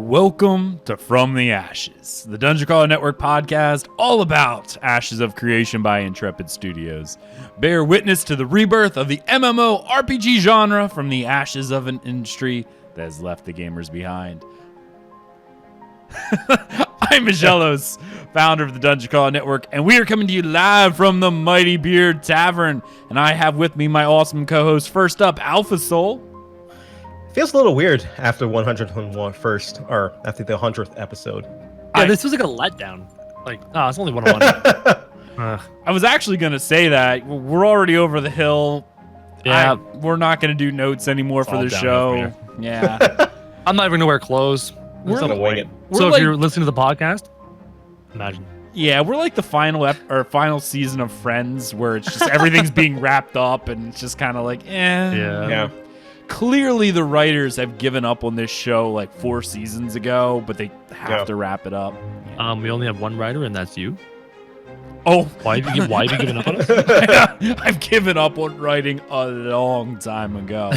Welcome to From the Ashes, the Dungeon Crawler Network podcast all about Ashes of Creation by Intrepid Studios. Bear witness to the rebirth of the MMORPG genre from the ashes of an industry that has left the gamers behind. I'm Aggelos, founder of the Dungeon Crawler Network, and we are coming to you live from the Mighty Beard Tavern. And I have with me my awesome co-host. First up, Alpha Soul. Feels a little weird after 101 first, or after the 100th episode. Yeah, this was like a letdown. Like, oh, it's only 101. I was actually going to say that. We're already over the hill. Yeah. We're not going to do notes anymore for the show. Yeah. I'm not even going to wear clothes. We're going to wing it. So if you're listening to the podcast, imagine. Yeah, we're like the final season of Friends where it's just everything's being wrapped up and it's just kind of like, Yeah. Clearly, the writers have given up on this show like 4 seasons ago, but they have to wrap it up. We only have one writer, and that's you. Oh, why have you given up on us? I've given up on writing a long time ago.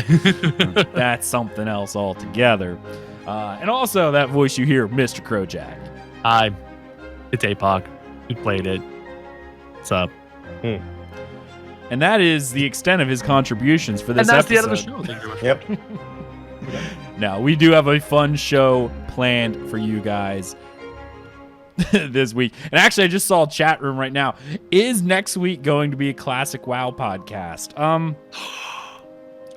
That's something else altogether. And also, that voice you hear, Mr. Crowjack. Hi, it's Apoc. We played it. What's up? And that is the extent of his contributions for this episode. And that's the end of the show. Thank you very much. Yep. Now, we do have a fun show planned for you guys this week. And actually, I just saw a chat room right now. Is next week going to be a Classic WoW podcast?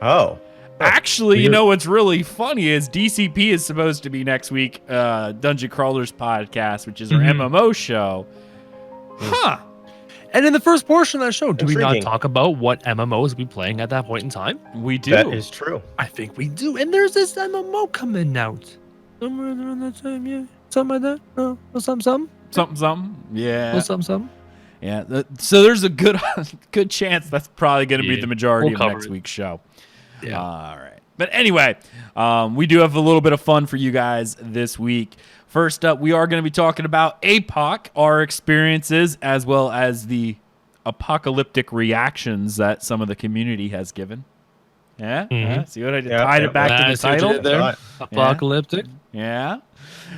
Oh. Actually, you know what's really funny is DCP is supposed to be next week, Dungeon Crawlers podcast, which is our MMO show. Huh. And in the first portion of that show, do we Intriguing. not talk about what MMOs we playing at that point in time? We do. That is true. I think we do. And there's this MMO coming out. Somewhere around that time, yeah. Something like that. Oh, something. Something. Yeah. Oh, something. Yeah. So there's a good chance that's probably going to be the majority of cover next it. week's show. Yeah. All right. But anyway, we do have a little bit of fun for you guys this week. First up, we are going to be talking about APOC, our experiences, as well as the apocalyptic reactions that some of the community has given. Yeah? Yeah? See what I did? Tied it back to the title? There. Apocalyptic. Yeah.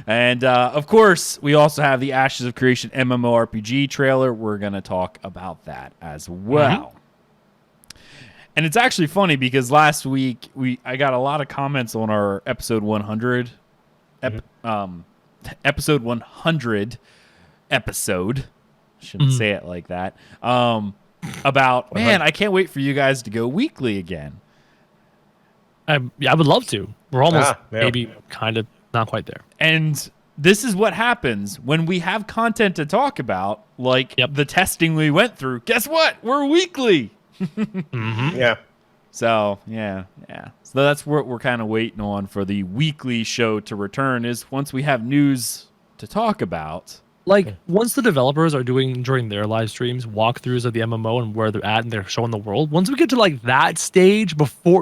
And, of course, we also have the Ashes of Creation MMORPG trailer. We're going to talk about that as well. And it's actually funny because last week I got a lot of comments on our episode 100 episode 100 episode. Shouldn't say it like that. About, man, I can't wait for you guys to go weekly again. I would love to. We're almost maybe kind of not quite there. And this is what happens when we have content to talk about, like the testing we went through. Guess what? We're weekly. Yeah. So, yeah. So that's what we're kind of waiting on for the weekly show to return is once we have news to talk about. Like, once the developers are doing, during their live streams, walkthroughs of the MMO and where they're at and they're showing the world, once we get to, like, that stage,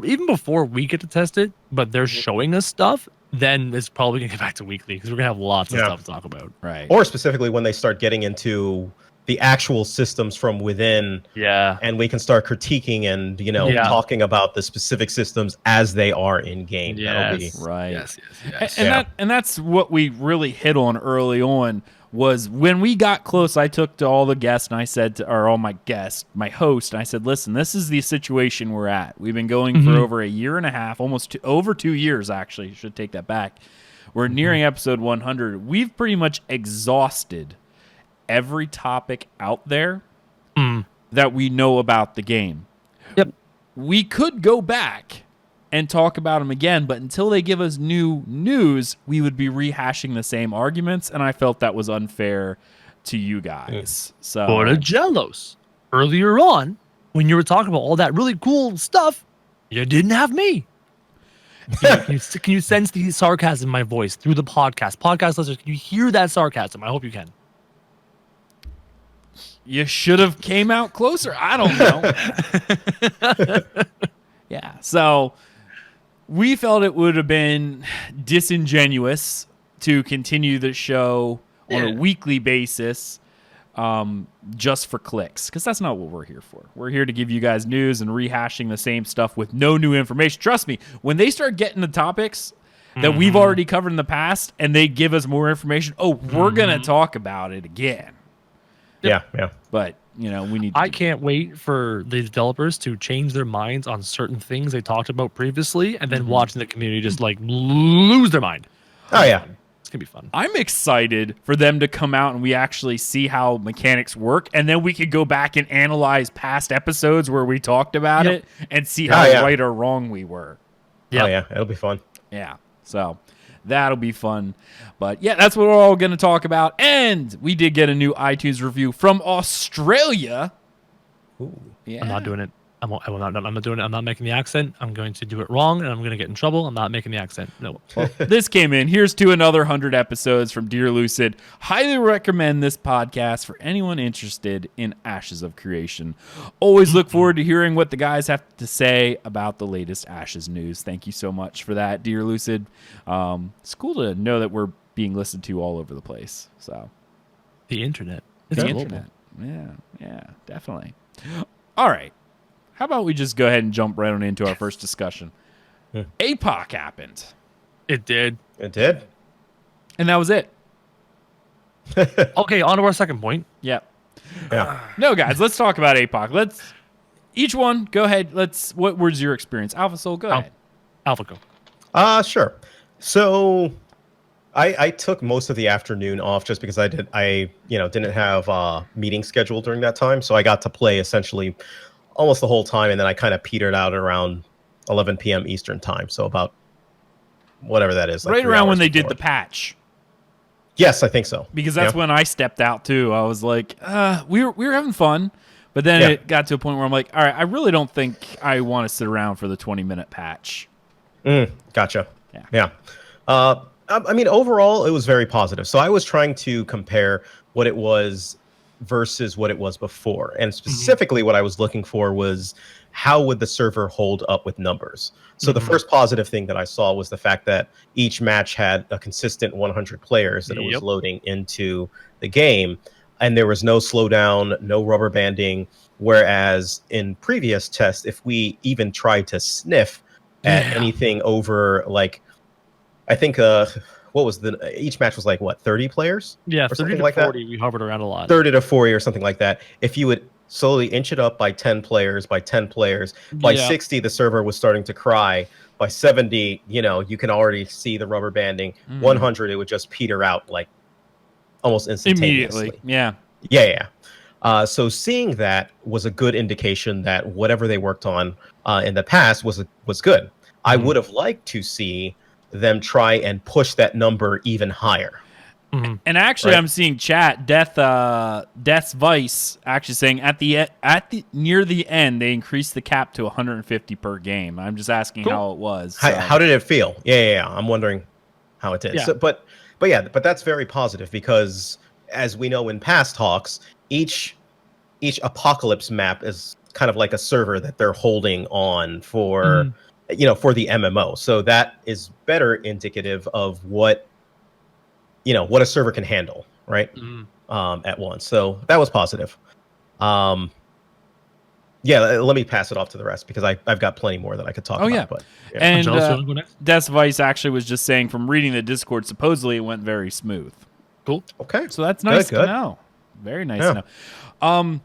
even before we get to test it, but they're showing us stuff, then it's probably going to get back to weekly because we're going to have lots of stuff to talk about. Right. Or specifically when they start getting into the actual systems from within. Yeah. And we can start critiquing and, talking about the specific systems as they are in game. Yes. Right. Yes. And that's what we really hit on early on was when we got close, I took to all the guests and I said all my guests, my host, and I said, listen, this is the situation we're at. We've been going for over a year and a half, almost over 2 years, actually. Should take that back. We're nearing episode 100. We've pretty much exhausted every topic out there that we know about the game. Yep. We could go back and talk about them again, but until they give us new news, we would be rehashing the same arguments, and I felt that was unfair to you guys. So, But Aggelos, earlier on, when you were talking about all that really cool stuff, you didn't have me. Can you sense the sarcasm in my voice through the podcast? Podcast listeners, can you hear that sarcasm? I hope you can. you should have came out closer. I don't know. Yeah, so we felt it would have been disingenuous to continue the show on a weekly basis just for clicks, because that's not what we're here for. We're here to give you guys news and rehashing the same stuff with no new information. Trust me, when they start getting the topics that we've already covered in the past, and they give us more information. Oh, we're gonna talk about it again. Yeah. But we need. I can't wait for the developers to change their minds on certain things they talked about previously, and then watching the community just like lose their mind. Oh yeah. It's gonna be fun. I'm excited for them to come out and we actually see how mechanics work, and then we could go back and analyze past episodes where we talked about it and see how right or wrong we were. Yeah. Oh yeah, it'll be fun. Yeah. So that'll be fun. But yeah, that's what we're all going to talk about. And we did get a new iTunes review from Australia. Ooh. Yeah. I'm not doing it. I'm not doing it. I'm not making the accent. I'm going to do it wrong, and I'm going to get in trouble. I'm not making the accent. No. Well, this came in. Here's to another 100 episodes from Dear Lucid. Highly recommend this podcast for anyone interested in Ashes of Creation. Always look forward to hearing what the guys have to say about the latest Ashes news. Thank you so much for that, Dear Lucid. It's cool to know that we're being listened to all over the place. So, the internet. It's the internet. Yeah, definitely. All right. How about we just go ahead and jump right on into our first discussion? APOC happened. It did. It did. And that was it. Okay, on to our second point. Yep. Yeah. No, guys, let's talk about APOC. Each one, go ahead. What was your experience? Alpha Soul, go ahead. Alpha, go. Sure. So I took most of the afternoon off just because I didn't have meetings scheduled during that time. So I got to play essentially almost the whole time, and then I kind of petered out around 11 p.m. Eastern time. So about whatever that is. Like right around when they did the patch. Yes, I think so. Because that's when I stepped out too. I was like, we were having fun, but then it got to a point where I'm like, all right, I really don't think I want to sit around for the 20-minute patch. Gotcha. Yeah. I mean, overall, it was very positive. So I was trying to compare what it was versus what it was before. And specifically what I was looking for was how would the server hold up with numbers? So the first positive thing that I saw was the fact that each match had a consistent 100 players that it was loading into the game. And there was no slowdown, no rubber banding. Whereas in previous tests, if we even tried to sniff at anything over like, I think what was each match was like what, 30 players? Yeah, or 30 to like 40. That? We hovered around a lot. 30 to 40 or something like that. If you would slowly inch it up by 10 players, by 10 players, by 60 the server was starting to cry. By 70, you can already see the rubber banding. 100 it would just peter out like almost instantaneously. Immediately. Yeah. So seeing that was a good indication that whatever they worked on in the past was good. I would have liked to see them try and push that number even higher. And actually, I'm seeing chat Death's Vice actually saying at the near the end they increased the cap to 150 per game. I'm just asking how it was. So. How did it feel? Yeah. I'm wondering how it did. Yeah. So, but that's very positive because as we know in past talks, each Apocalypse map is kind of like a server that they're holding on for. For the MMO. So that is better indicative of what a server can handle, right? At once. So that was positive. Let me pass it off to the rest because I've got plenty more that I could talk about. Yeah. But, And Death's Vice actually was just saying from reading the Discord, supposedly it went very smooth. Cool. Okay. So that's nice to know. Very nice to know.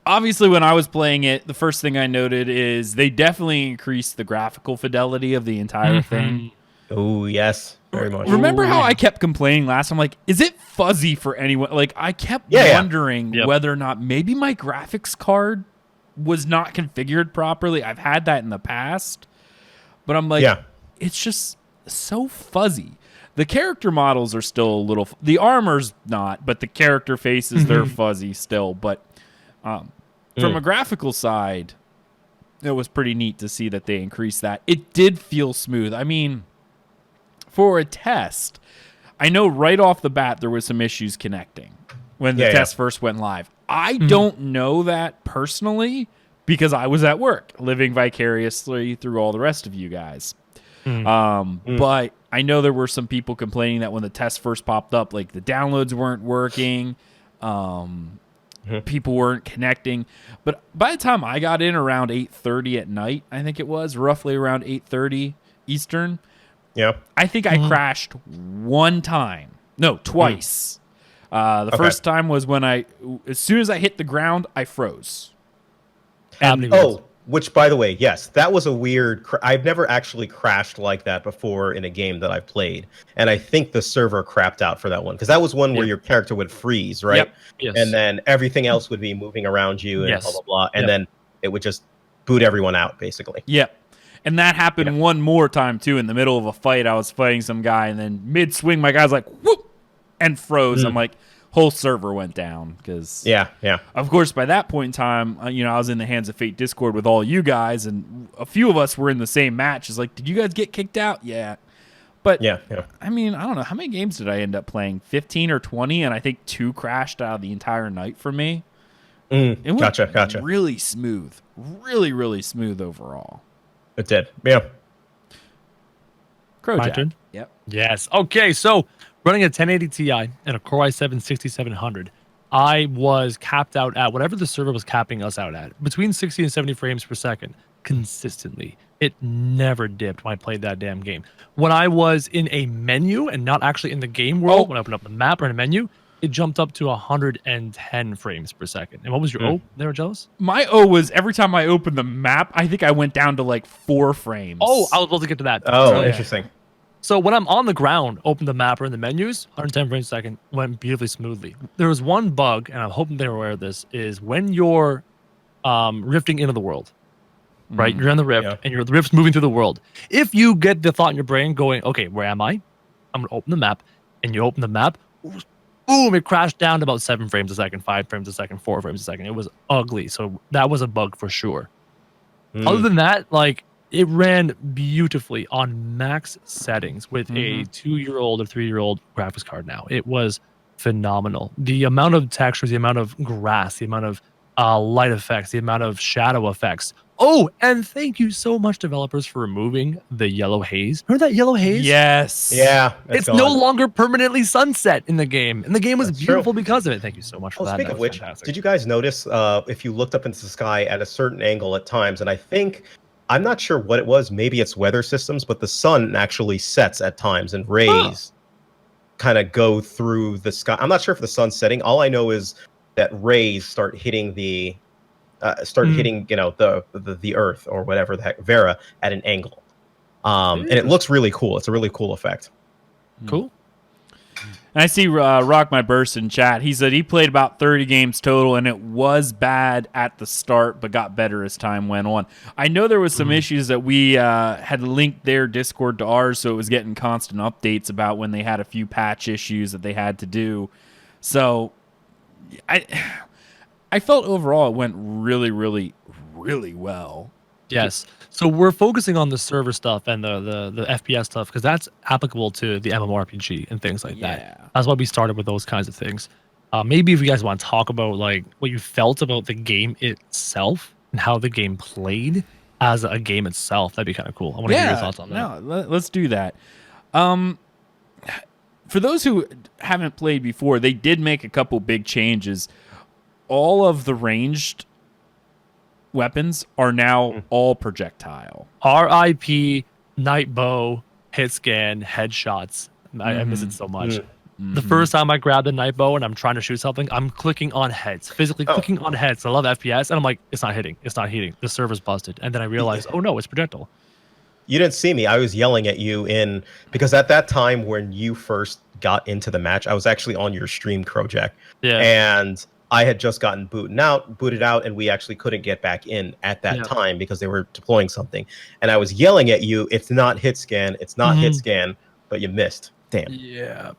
Obviously, when I was playing it, the first thing I noted is they definitely increased the graphical fidelity of the entire thing. Oh, yes. Very much. Remember how I kept complaining last time? Like, is it fuzzy for anyone? Like, I kept wondering whether or not maybe my graphics card was not configured properly. I've had that in the past. But I'm like, it's just so fuzzy. The character models are still a little... The armor's not, but the character faces, they're fuzzy still. But... from a graphical side, it was pretty neat to see that they increased that. It did feel smooth. I mean, for a test, I know right off the bat there was some issues connecting when the test first went live. I don't know that personally because I was at work, living vicariously through all the rest of you guys. But I know there were some people complaining that when the test first popped up, like the downloads weren't working. People weren't connecting. But by the time I got in around 8:30 at night, I think it was, roughly around 8:30 Eastern, Yeah. I think I crashed one time. No, twice. The first time was when as soon as I hit the ground, I froze. Which, by the way, yes, that was a weird. I've never actually crashed like that before in a game that I've played, and I think the server crapped out for that one because that was one where your character would freeze, right? Yep. Yes. And then everything else would be moving around you and blah blah blah, and then it would just boot everyone out, basically. Yep. And that happened one more time too. In the middle of a fight, I was fighting some guy, and then mid swing, my guy's like whoop and froze. I'm like, whole server went down because of course by that point in time I was in the Hands of Fate Discord with all you guys, and a few of us were in the same match. It's like, did you guys get kicked out? But I mean, I don't know how many games did I end up playing, 15 or 20, and I think 2 crashed out of the entire night for me. It went Gotcha. really smooth, really smooth overall. It did. My turn? Yep. Yes. Okay, so running a 1080 Ti and a Core i7 6700, I was capped out at whatever the server was capping us out at, between 60 and 70 frames per second, consistently. It never dipped when I played that damn game. When I was in a menu and not actually in the game world, when I opened up the map or in a menu, it jumped up to 110 frames per second. And what was your O there, Aggelos? My O was every time I opened the map, I think I went down to like 4 frames. Oh, I was about to get to that. Interesting. So when I'm on the ground, open the map or in the menus, 110 frames per second went beautifully smoothly. There was one bug, and I'm hoping they're aware of this, is when you're rifting into the world, right? You're in the rift, and the rift's moving through the world. If you get the thought in your brain going, okay, where am I? I'm going to open the map, and you open the map, boom, it crashed down to about 7 frames a second, 5 frames a second, 4 frames a second. It was ugly. So that was a bug for sure. Other than that, like, it ran beautifully on max settings with a 2-year-old or 3-year-old graphics card now. It was phenomenal. The amount of textures, the amount of grass, the amount of light effects, the amount of shadow effects. Oh, and thank you so much, developers, for removing the yellow haze. Remember that yellow haze? Yes. Yeah. It's no longer permanently sunset in the game. And the game was beautiful because of it. Thank you so much for that. Speaking of which, did you guys notice if you looked up into the sky at a certain angle at times, and I'm not sure what it was, maybe it's weather systems, but the sun actually sets at times and rays kind of go through the sky. I'm not sure if the sun's setting. All I know is that rays start hitting the the earth or whatever the heck, Vera, at an angle. And it looks really cool. It's a really cool effect. Cool. And I see Rock My Burst in chat. He said he played about 30 games total, and it was bad at the start, but got better as time went on. I know there was some issues that we had linked their Discord to ours, so it was getting constant updates about when they had a few patch issues that they had to do. So I felt overall it went really, really, really well. Yes. So we're focusing on the server stuff and the FPS stuff because that's applicable to the MMORPG and things like that. That's why we started with those kinds of things. Maybe if you guys want to talk about like what you felt about the game itself and how the game played as a game itself, that'd be kind of cool. I want to hear your thoughts on that. No, let's do that. For those who haven't played before, they did make a couple big changes. All of the ranged weapons are now all projectile. RIP, night bow, hit scan, headshots. I miss it so much. The first time I grab the night bow and I'm trying to shoot something, I'm clicking on heads, physically clicking on heads. I love FPS, and I'm like, it's not hitting. It's not hitting. The server's busted. And then I realized, oh no, it's projectile. You didn't see me. I was yelling at you because at that time when you first got into the match, I was actually on your stream, Crowjack. Yeah. And I had just gotten booted out, and we actually couldn't get back in at that time because they were deploying something. And I was yelling at you, it's not hit scan, hit scan, but you missed. Damn. Yeah.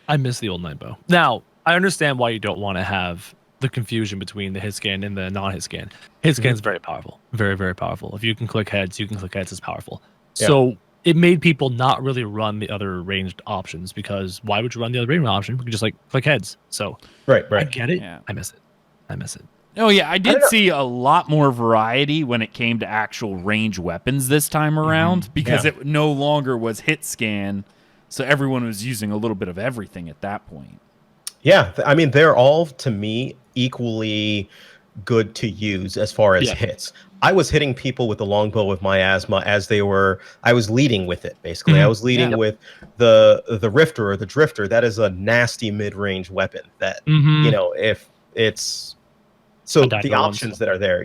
I miss the old night bow. Now, I understand why you don't want to have the confusion between the hit scan and the non-hit scan. Hit scan is very powerful. Very, very powerful. If you can click heads, it's powerful. Yeah. So it made people not really run the other ranged options because why would you run the other ranged option? We could just like click heads. So right. I get it. Yeah. I miss it. Oh yeah, I did see a lot more variety when it came to actual range weapons this time around because it no longer was hit scan, so everyone was using a little bit of everything at that point. Yeah, I mean they're all to me equally good to use as far as hits. I was hitting people with the longbow with miasma as they were. I was leading with it basically. I was leading with the rifter or the drifter. That is a nasty mid-range weapon. That you know, if it's so the options that are there.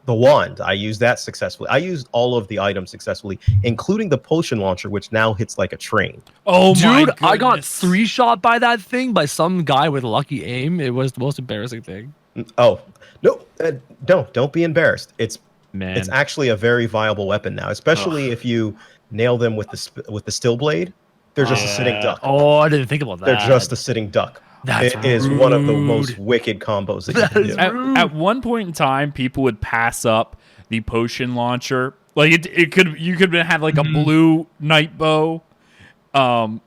The wand, I used that successfully. I used all of the items successfully, including the potion launcher, which now hits like a train. Oh, dude, I got 3-shot by that thing by some guy with lucky aim. It was the most embarrassing thing. Oh, no, don't be embarrassed. It's actually a very viable weapon now, especially if you nail them with the still blade. They're just a sitting duck. Oh, I didn't think about that. They're just a sitting duck. It is one of the most wicked combos that you can do. At one point in time, people would pass up the potion launcher. Like you could have like a blue night bow, and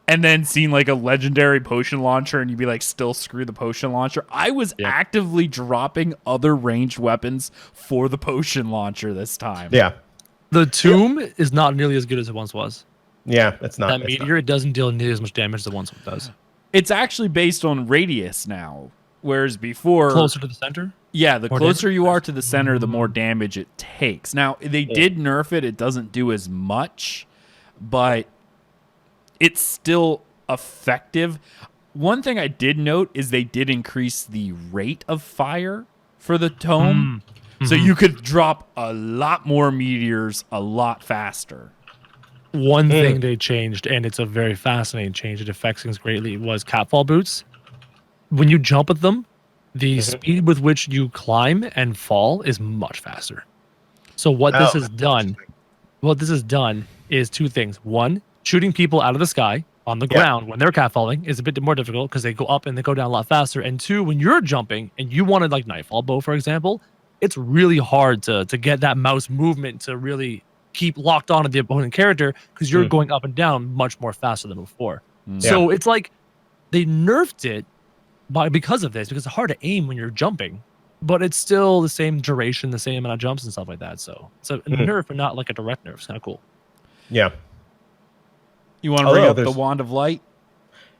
then seen like a legendary potion launcher, and you'd be like, still screw the potion launcher. I was actively dropping other ranged weapons for the potion launcher this time. Yeah, the tomb is not nearly as good as it once was. Yeah, it's not. That meteor, it doesn't deal nearly as much damage as it once does. It's actually based on radius now, whereas before... Closer to the center? Yeah, the closer you are to the center, the more damage it takes. Now, they did nerf it. It doesn't do as much, but it's still effective. One thing I did note is they did increase the rate of fire for the tome, so you could drop a lot more meteors a lot faster. One thing they changed, and it's a very fascinating change, it affects things greatly, was catfall boots. When you jump at them, the speed with which you climb and fall is much faster. So what this has done is two things. One, shooting people out of the sky on the ground when they're catfalling is a bit more difficult because they go up and they go down a lot faster. And two, when you're jumping and you wanted like Nightfall Bow, for example, it's really hard to get that mouse movement to really keep locked on to the opponent character because you're going up and down much more faster than before. So it's like they nerfed it because of this, because it's hard to aim when you're jumping, but it's still the same duration, the same amount of jumps and stuff like that. So it's a nerf, but not like a direct nerf. It's kind of cool. Yeah. You want to bring up the Wand of Light?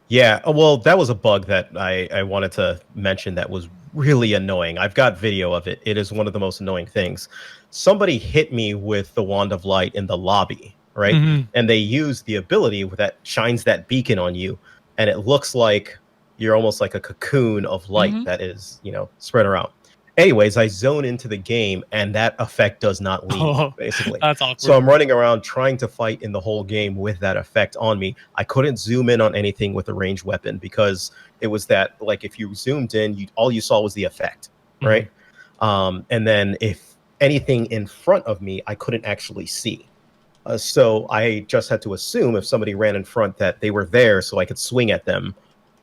Yeah. Well, that was a bug that I wanted to mention that was really annoying. I've got video of it. It is one of the most annoying things. Somebody hit me with the Wand of Light in the lobby, right? And they use the ability that shines that beacon on you, and it looks like you're almost like a cocoon of light that is, spread around. Anyways, I zone into the game, and that effect does not leave, basically. That's awkward. So I'm running around trying to fight in the whole game with that effect on me. I couldn't zoom in on anything with a ranged weapon because it was that, like, if you zoomed in, all you saw was the effect, right? And then if anything in front of me, I couldn't actually see. So I just had to assume if somebody ran in front that they were there so I could swing at them.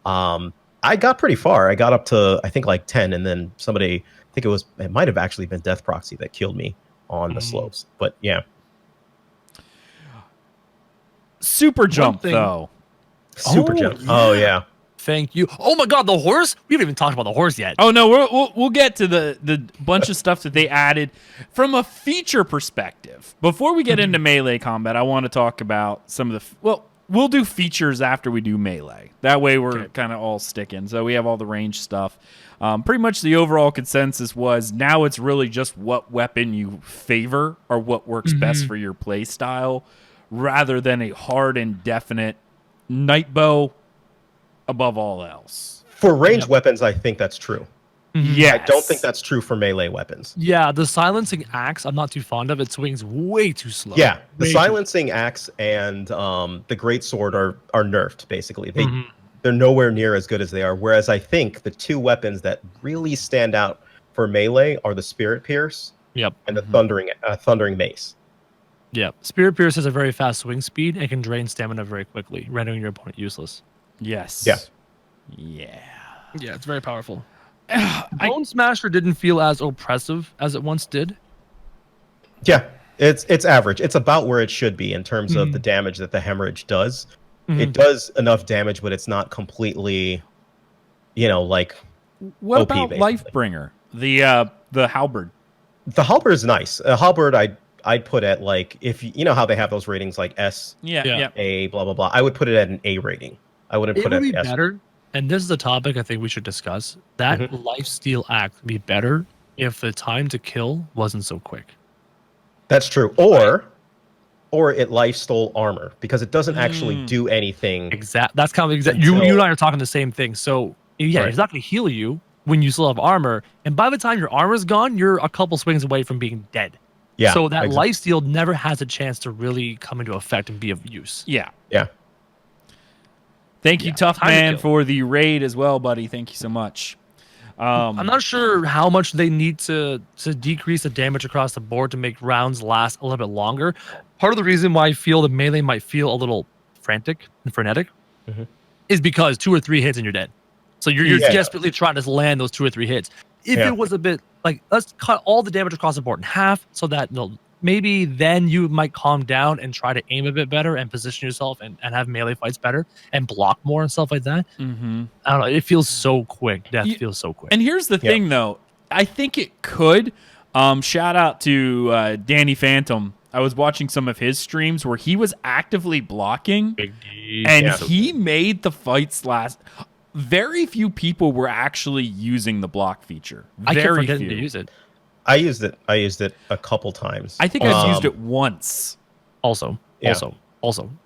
I got pretty far. I got up to, I think, like 10, and then somebody... it might have actually been Death Proxy that killed me on the slopes. But yeah. Super jump, though. Super jump. Oh, yeah. Thank you. Oh my God, the horse? We haven't even talked about the horse yet. Oh no, we'll get to the bunch of stuff that they added from a feature perspective. Before we get into melee combat, I want to talk about some of the... We'll do features after we do melee. That way we're kind of all sticking. So we have all the range stuff. Pretty much the overall consensus was now it's really just what weapon you favor or what works best for your play style rather than a hard and definite night bow above all else. For ranged weapons, I think that's true. Yes. I don't think that's true for melee weapons. Yeah, the silencing axe, I'm not too fond of. It swings way too slow. Yeah, the silencing axe and the greatsword are nerfed, basically. They're nowhere near as good as they are. Whereas I think the two weapons that really stand out for melee are the Spirit Pierce and the Thundering Mace. Yeah, Spirit Pierce has a very fast swing speed and can drain stamina very quickly, rendering your opponent useless. Yes. Yeah. Yeah, it's very powerful. Bone Smasher didn't feel as oppressive as it once did. Yeah, it's average. It's about where it should be in terms of the damage that the hemorrhage does. It does enough damage, but it's not completely, like what OP, about basically. Lifebringer? The halberd. The halberd is nice. A halberd, I'd put at like, if you know how they have those ratings like S, Yeah. A, blah blah blah. I would put it at an A rating. I wouldn't put it at S. Better and this is a topic I think we should discuss. That lifesteal act would be better if the time to kill wasn't so quick. That's true. Or it life stole armor because it doesn't actually do anything. That's kind of exact. You and I are talking the same thing. So yeah, it's not going to heal you when you still have armor, and by the time your armor's gone, you're a couple swings away from being dead. Yeah. So that lifesteal never has a chance to really come into effect and be of use. Yeah. Yeah. Thank you, Tough Man, for the raid as well, buddy. Thank you so much. I'm not sure how much they need to decrease the damage across the board to make rounds last a little bit longer. Part of the reason why I feel the melee might feel a little frantic and frenetic is because 2 or 3 hits and you're dead. So you're desperately trying to land those 2 or 3 hits. If it was a bit like, let's cut all the damage across the board in half so that maybe then you might calm down and try to aim a bit better and position yourself and have melee fights better and block more and stuff like that. I don't know. It feels so quick. Death feels so quick. And here's the thing, though. I think it could. Shout out to Danny Phantom. I was watching some of his streams where he was actively blocking, and he made the fights last. Very few people were actually using the block feature. I kept Very forgetting few. to use it. I used it a couple times. I think I've used it once. Also,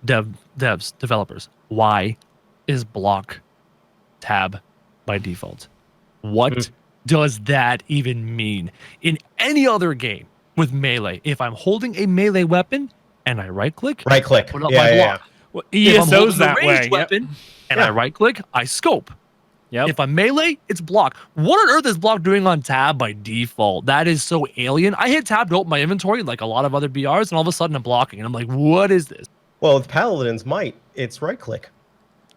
developers, why is block tab by default? What does that even mean? In any other game with melee, if I'm holding a melee weapon and I right click, put up my block. Well, If I'm ESO's holding a that way. ranged weapon and I right click, I scope. If I'm melee, it's block. What on earth is block doing on tab by default? That is so alien. I hit tab to open my inventory like a lot of other BRs, and all of a sudden I'm blocking. And I'm like, what is this? Well, with Paladin's Might, it's right click.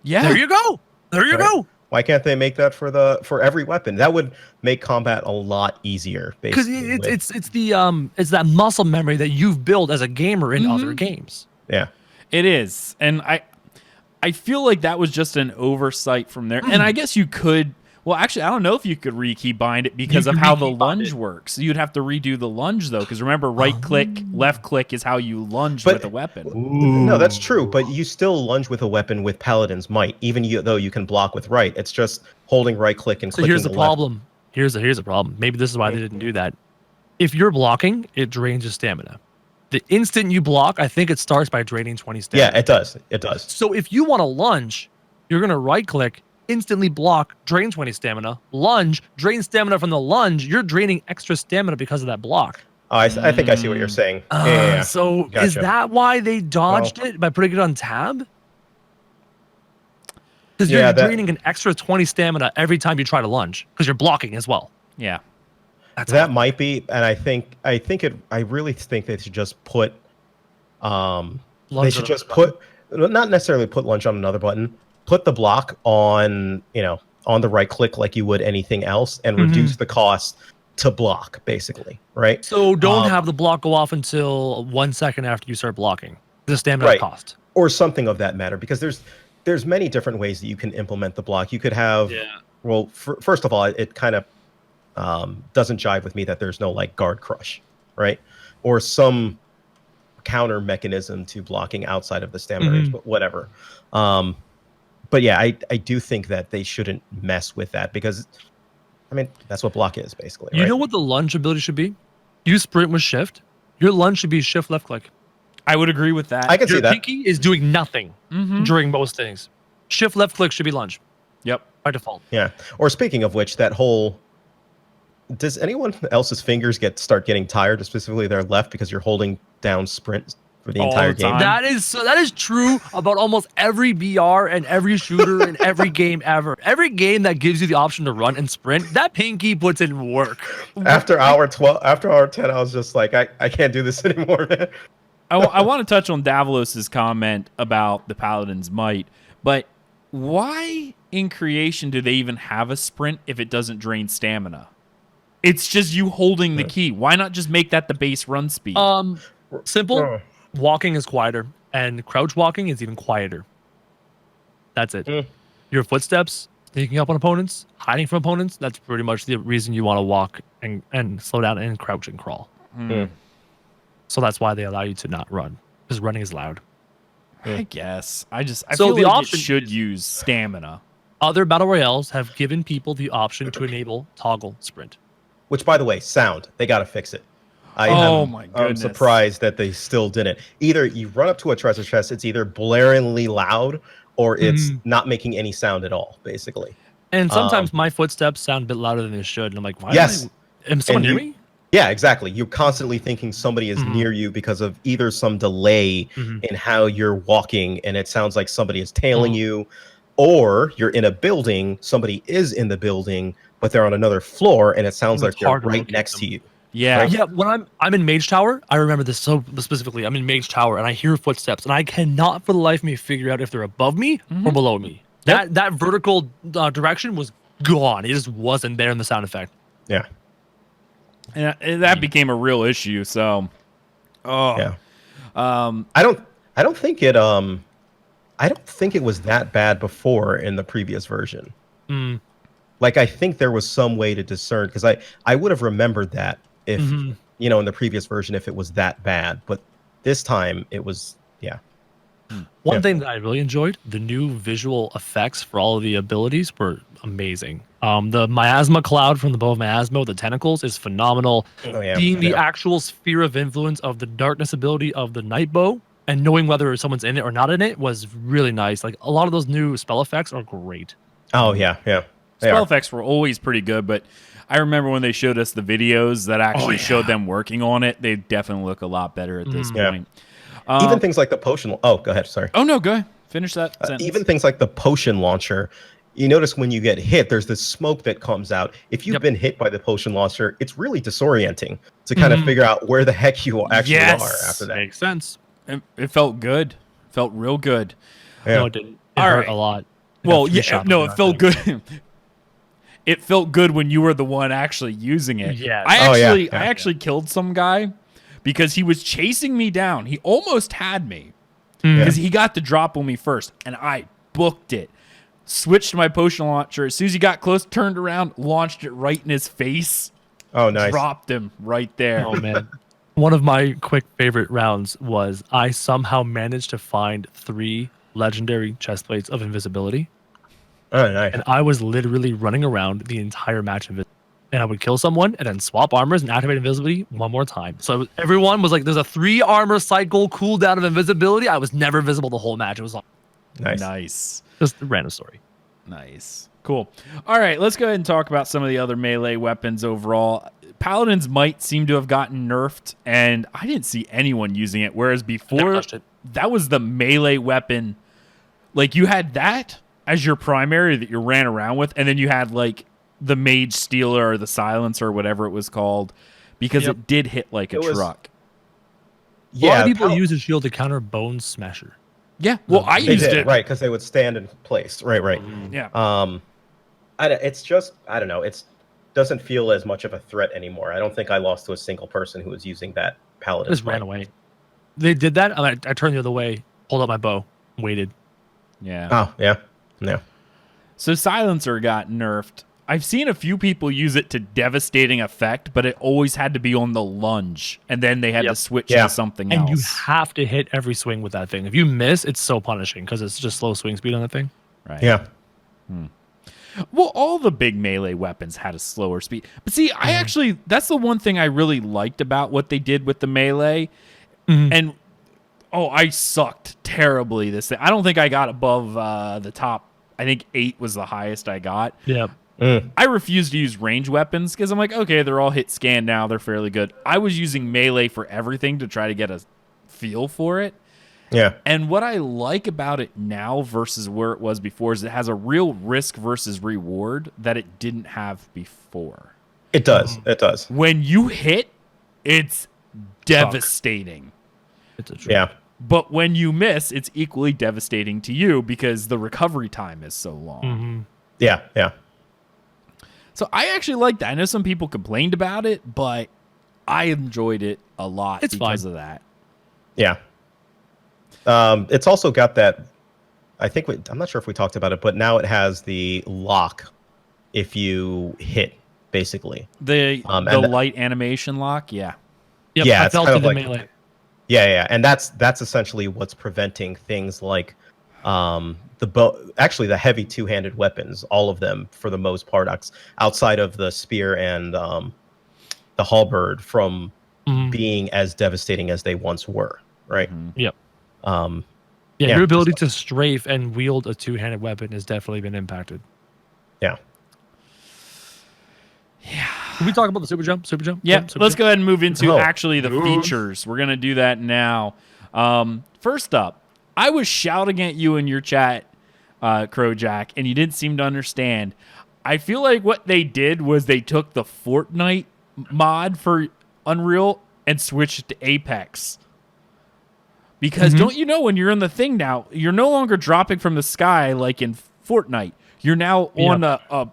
Yeah. There you go. There you go. Why can't they make that for every weapon? That would make combat a lot easier. Because it's that muscle memory that you've built as a gamer in other games. Yeah, it is, and I feel like that was just an oversight from there. And I guess you could. Well, actually, I don't know if you could rekey bind it because of how the lunge works. You'd have to redo the lunge, though, because remember, right click, left click is how you lunge with a weapon. No, that's true, but you still lunge with a weapon with Paladin's Might, even though you can block with right. It's just holding right click and clicking here's the left. problem. Here's the problem. Maybe this is why they didn't do that. If you're blocking, it drains your stamina. The instant you block, I think it starts by draining 20 stamina. Yeah, it does. It does. So if you want to lunge, you're going to right click, instantly block, drain 20 stamina, lunge, drain stamina from the lunge. You're draining extra stamina because of that block. I think I see what you're saying. So Gotcha. Is that why they dodged it by putting it on tab? Because you're draining an extra 20 stamina every time you try to lunge because you're blocking as well. Yeah. That might be, and I really think they should just put not necessarily put lunge on another button, put the block on the right click like you would anything else, and reduce the cost to block, basically, right? So don't have the block go off until 1 second after you start blocking. The stamina cost. Or something of that matter, because there's many different ways that you can implement the block. You could have, well, first of all, it kind of doesn't jive with me that there's no like guard crush, right? Or some counter mechanism to blocking outside of the stamina range, but whatever. But yeah, I do think that they shouldn't mess with that because, I mean, that's what block is basically. You know what the lunge ability should be? You sprint with shift. Your lunge should be shift left click. I would agree with that. I can see that. Your pinky is doing nothing during most things. Shift left click should be lunge. Yep. By default. Yeah. Or speaking of which, that whole, does anyone else's fingers start getting tired, specifically their left, because you're holding down sprint for the entire game? That is true about almost every BR and every shooter and every game ever. Every game that gives you the option to run and sprint, that pinky puts in work. After hour 10, I was just like, I can't do this anymore, man. I want to touch on Davlos's comment about the Paladin's Might, but why in creation do they even have a sprint if it doesn't drain stamina? It's just you holding the key. Why not just make that the base run speed? Simple. Walking is quieter, and crouch walking is even quieter. That's it. Your footsteps, sneaking up on opponents, hiding from opponents, that's pretty much the reason you want to walk and slow down and crouch and crawl. So that's why they allow you to not run, because running is loud. I guess. I feel like it should use stamina. Other battle royales have given people the option to enable toggle sprint. Which, by the way, sound, they got to fix it. My I'm goodness. surprised that they still didn't. Either you run up to a treasure chest, it's either blaringly loud or it's not making any sound at all, basically. And sometimes my footsteps sound a bit louder than they should. And I'm like, why am someone near me? Yeah, exactly. You're constantly thinking somebody is near you because of either some delay in how you're walking and it sounds like somebody is tailing you, or you're in a building, somebody is in the building, but they're on another floor and it sounds like they're right next to you. Yeah. Right? Yeah, when I'm in Mage Tower, I remember this so specifically. I'm in Mage Tower and I hear footsteps and I cannot for the life of me figure out if they're above me or below me. That vertical direction was gone. It just wasn't there in the sound effect. Yeah. And that became a real issue. So, I don't think it was that bad before in the previous version. Like, I think there was some way to discern, because I would have remembered that if in the previous version, if it was that bad, but this time it was One thing that I really enjoyed, the new visual effects for all of the abilities were amazing. The miasma cloud from the bow of miasma with the tentacles is phenomenal. Being the actual sphere of influence of the darkness ability of the night bow and knowing whether someone's in it or not in it was really nice. Like, a lot of those new spell effects are great. Oh yeah. Spell effects were always pretty good, but I remember when they showed us the videos that actually showed them working on it, they definitely look a lot better at this point. Even things like the potion. Oh, go ahead. Sorry. Oh, no, go ahead. Finish that sentence. Even things like the potion launcher. You notice when you get hit, there's this smoke that comes out. If you've been hit by the potion launcher, it's really disorienting to kind of figure out where the heck you actually are after that. Makes sense. It felt good. Felt real good. Yeah. No, it didn't. It hurt a lot. It felt good. It felt good when you were the one actually using it. Yes. I actually killed some guy because he was chasing me down. He almost had me because he got the drop on me first, and I booked it. Switched to my potion launcher. As soon as he got close, turned around, launched it right in his face. Oh, nice. Dropped him right there. Oh, man. One of my quick favorite rounds was I somehow managed to find 3 legendary chest plates of invisibility. Oh, nice. And I was literally running around the entire match and I would kill someone and then swap armors and activate invisibility one more time. So everyone was like, there's a 3 armor cycle cooldown of invisibility. I was never visible the whole match. It was nice. Just a random story. Nice. Cool. All right, let's go ahead and talk about some of the other melee weapons overall. Paladin's Might seemed to have gotten nerfed, and I didn't see anyone using it, whereas before, that was the melee weapon. Like, you had that as your primary that you ran around with, and then you had, like, the Mage Stealer or the Silencer or whatever it was called, because it did hit like a truck. A lot of people use a shield to counter Bone Smasher. Yeah, well, I used it. Right, because they would stand in place. Right. Yeah. It's just, I don't know, it doesn't feel as much of a threat anymore. I don't think I lost to a single person who was using that Paladin. Just ran away. They did that, and I turned the other way, pulled up my bow, waited. Yeah. Oh, yeah. So Silencer got nerfed. I've seen a few people use it to devastating effect, but it always had to be on the lunge, and then they had to switch to something else. And you have to hit every swing with that thing. If you miss, it's so punishing because it's just slow swing speed on that thing. Right. Yeah. Well, all the big melee weapons had a slower speed. But see, I actually, that's the one thing I really liked about what they did with the melee. And, I sucked terribly this thing. I don't think I got above the top. I think 8 was the highest I got. Yeah. I refuse to use range weapons because I'm like, okay, they're all hit scan now. They're fairly good. I was using melee for everything to try to get a feel for it. Yeah. And what I like about it now versus where it was before is it has a real risk versus reward that it didn't have before. It does. It does. When you hit, it's devastating. It's a truth. Yeah. But when you miss, it's equally devastating to you because the recovery time is so long. Yeah. So I actually like that. I know some people complained about it, but I enjoyed it a lot because of that. Yeah. It's also got that, I'm not sure if we talked about it, but now it has the lock if you hit, basically. The light animation lock, yeah. Yep, yeah, I it's felt kind it of like, melee. Yeah, and that's essentially what's preventing things like Actually the heavy two-handed weapons, all of them for the most part, outside of the spear and the halberd, from being as devastating as they once were, right? Yep. Yeah, your ability to strafe and wield a two-handed weapon has definitely been impacted. Yeah. Can we talk about the super jump? Yeah, let's go ahead and move into actually the Move. features. We're going to do that now. First up, I was shouting at you in your chat, Crowjack, and you didn't seem to understand. I feel like what they did was they took the Fortnite mod for Unreal and switched it to Apex. Because don't you know, when you're in the thing now, you're no longer dropping from the sky like in Fortnite. You're now on a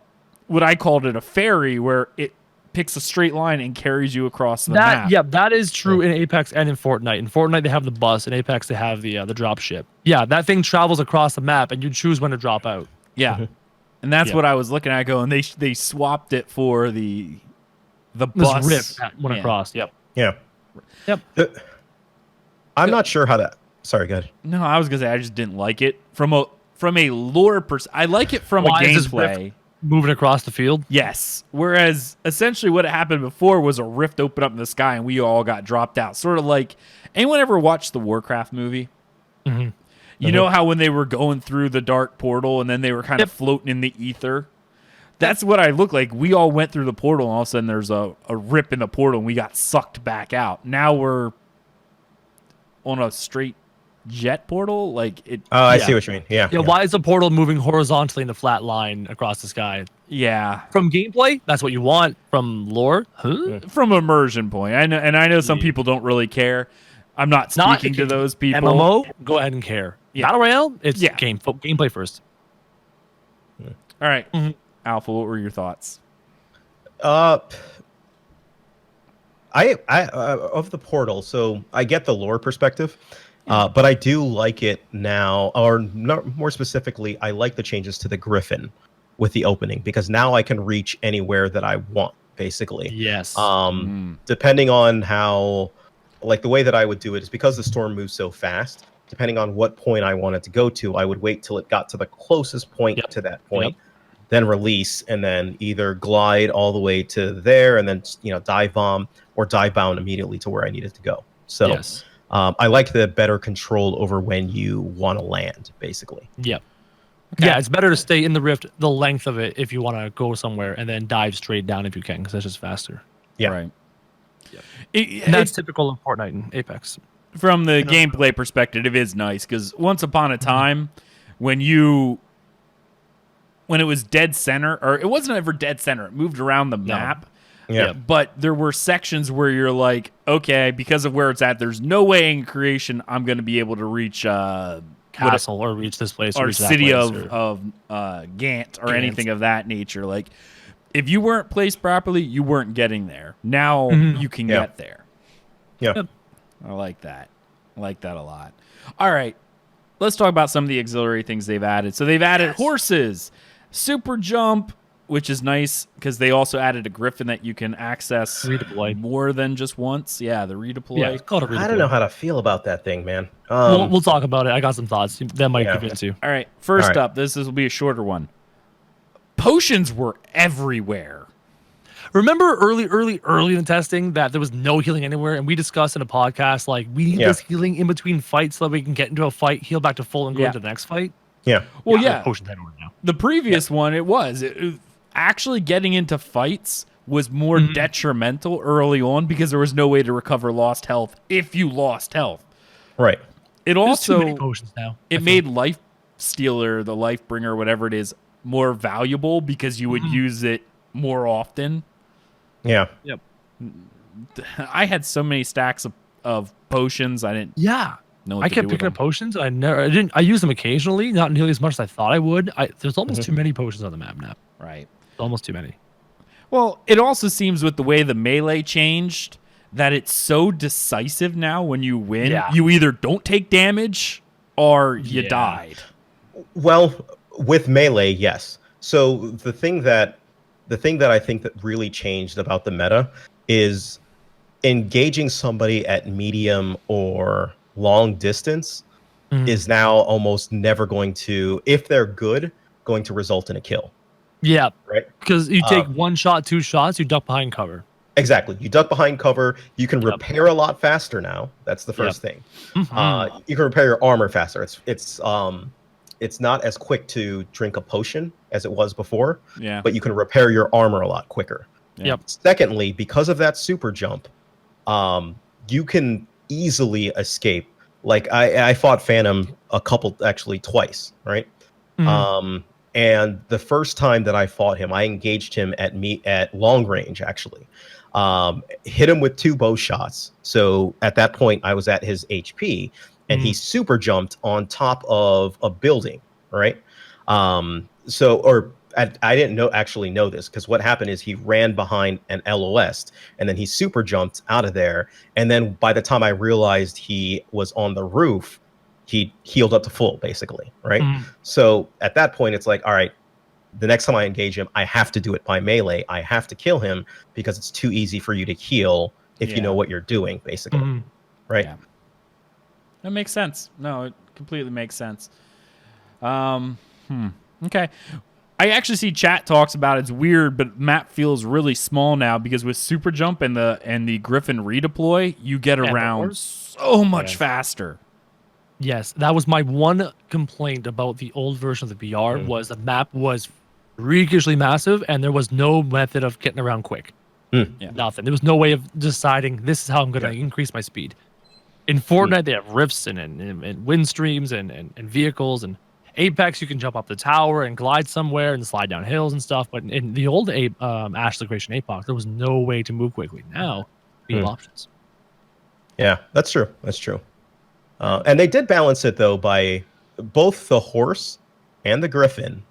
what I called it, a ferry, where it picks a straight line and carries you across the map. Yeah, that is true in Apex and in Fortnite. In Fortnite, they have the bus. In Apex, they have the drop ship. Yeah, that thing travels across the map, and you choose when to drop out. Yeah, and that's what I was looking at going, they swapped it for the bus. This rip that went across. Yep. Yeah. Yep. I'm not sure how that... Sorry, go ahead. No, I was going to say I just didn't like it. From a lore I like it from a gameplay. Moving across the field? Yes. Whereas essentially what happened before was a rift opened up in the sky and we all got dropped out. Sort of like, anyone ever watched the Warcraft movie? Mm-hmm. You know how when they were going through the dark portal and then they were kind of floating in the ether? That's what I look like. We all went through the portal and all of a sudden there's a rip in the portal and we got sucked back out. Now we're on a straight jet portal. Like it. Oh, I see what you mean. Yeah. Why is the portal moving horizontally in the flat line across the sky? Yeah. From gameplay, that's what you want. From lore, from immersion point. I know some people don't really care. I'm not speaking to those people. MMO, go ahead and care. Battle Royale, it's gameplay first. All right, Alpha, what were your thoughts? I of the portal, so I get the lore perspective, but I do like it now, or more specifically, I like the changes to the Griffin with the opening, because now I can reach anywhere that I want, basically. Yes. Depending on how, like the way that I would do it is because the storm moves so fast, depending on what point I wanted to go to, I would wait till it got to the closest point to that point, then release, and then either glide all the way to there and then, dive bomb or dive bound immediately to where I needed to go. So I like the better control over when you want to land, basically. Yep. Okay. Yeah, it's better to stay in the rift the length of it if you want to go somewhere, and then dive straight down if you can, because that's just faster. Yeah. Right. And that's typical of Fortnite and Apex. From the gameplay perspective, it is nice, because once upon a time, when it was dead center, or it wasn't ever dead center, it moved around the map. Yeah. But there were sections where you're like, okay, because of where it's at, there's no way in creation I'm going to be able to reach castle or reach this place or reach city that place, of Gant or anything of that nature. Like, if you weren't placed properly, you weren't getting there. Now you can get there. Yeah. I like that. I like that a lot. All right. Let's talk about some of the auxiliary things they've added. So they've added horses, super jump, which is nice because they also added a griffin that you can access more than just once. Yeah, the redeploy. Yeah, it's called a redeploy. I don't know how to feel about that thing, man. We'll talk about it. I got some thoughts that might convince you. All right. First up, this will be a shorter one. Potions were everywhere. Remember early in the testing that there was no healing anywhere, and we discussed in a podcast, like, we need this healing in between fights so that we can get into a fight, heal back to full, and go into the next fight? Yeah. Well, yeah. Potions everywhere now. The previous one, it was actually getting into fights was more detrimental early on because there was no way to recover lost health if you lost health. Right. It There's also too many potions now. It made Life Stealer, the Life Bringer, whatever it is, more valuable because you would use it more often. Yeah. Yep. I had so many stacks of potions. I didn't. Yeah. know. I kept picking up potions. I use them occasionally, not nearly as much as I thought I would. There's almost too many potions on the map now. Right. Almost too many. Well, it also seems with the way the melee changed that it's so decisive now when you win. Yeah. You either don't take damage or you died. Well, with melee, yes. So the thing that I think that really changed about the meta is engaging somebody at medium or long distance is now almost never going to, if they're good, going to result in a kill. Yeah, right? Because you take 1 shot, 2 shots, you duck behind cover. Exactly. You duck behind cover. You can repair a lot faster now. That's the first thing. You can repair your armor faster. It's not as quick to drink a potion as it was before. Yeah. But you can repair your armor a lot quicker. Yep. Secondly, because of that super jump, you can easily escape. Like I fought Phantom twice, right? And the first time that I fought him, I engaged him at long range, actually. Hit him with 2 bow shots. So at that point, I was at his HP, and he super jumped on top of a building, right? I didn't actually know this, because what happened is he ran behind an LOS, and then he super jumped out of there. And then by the time I realized he was on the roof, he healed up to full, basically, right? So at that point, it's like, all right, the next time I engage him, I have to do it by melee. I have to kill him, because it's too easy for you to heal if you know what you're doing, basically, right? Yeah. That makes sense. No, it completely makes sense. Okay. I actually see chat talks about it's weird, but map feels really small now, because with super jump and the Griffin redeploy, you get around so much faster. Yes, that was my one complaint about the old version of the VR, was the map was freakishly massive, and there was no method of getting around quick. Nothing. There was no way of deciding, this is how I'm going to increase my speed. In Fortnite, they have rifts and wind streams and vehicles, and Apex, you can jump up the tower and glide somewhere and slide down hills and stuff. But in the old Ash the Creation Apoc, there was no way to move quickly. Now, we have options. Yeah, that's true. That's true. And they did balance it, though, by both the horse and the griffin.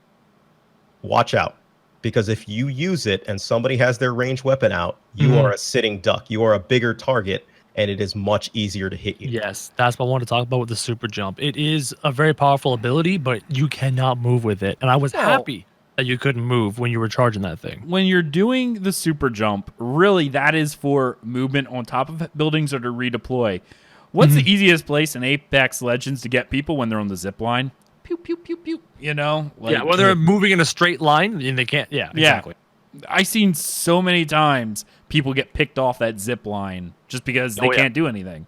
Watch out. Because if you use it and somebody has their ranged weapon out, you are a sitting duck. You are a bigger target, and it is much easier to hit you. Yes, that's what I want to talk about with the super jump. It is a very powerful ability, but you cannot move with it. And I was happy that you couldn't move when you were charging that thing. When you're doing the super jump, really, that is for movement on top of buildings or to redeploy. What's the easiest place in Apex Legends to get people when they're on the zip line? Pew, pew, pew, pew. You know? Like, when they're moving in a straight line and they can't. Yeah, exactly. I've seen so many times people get picked off that zip line just because they can't do anything.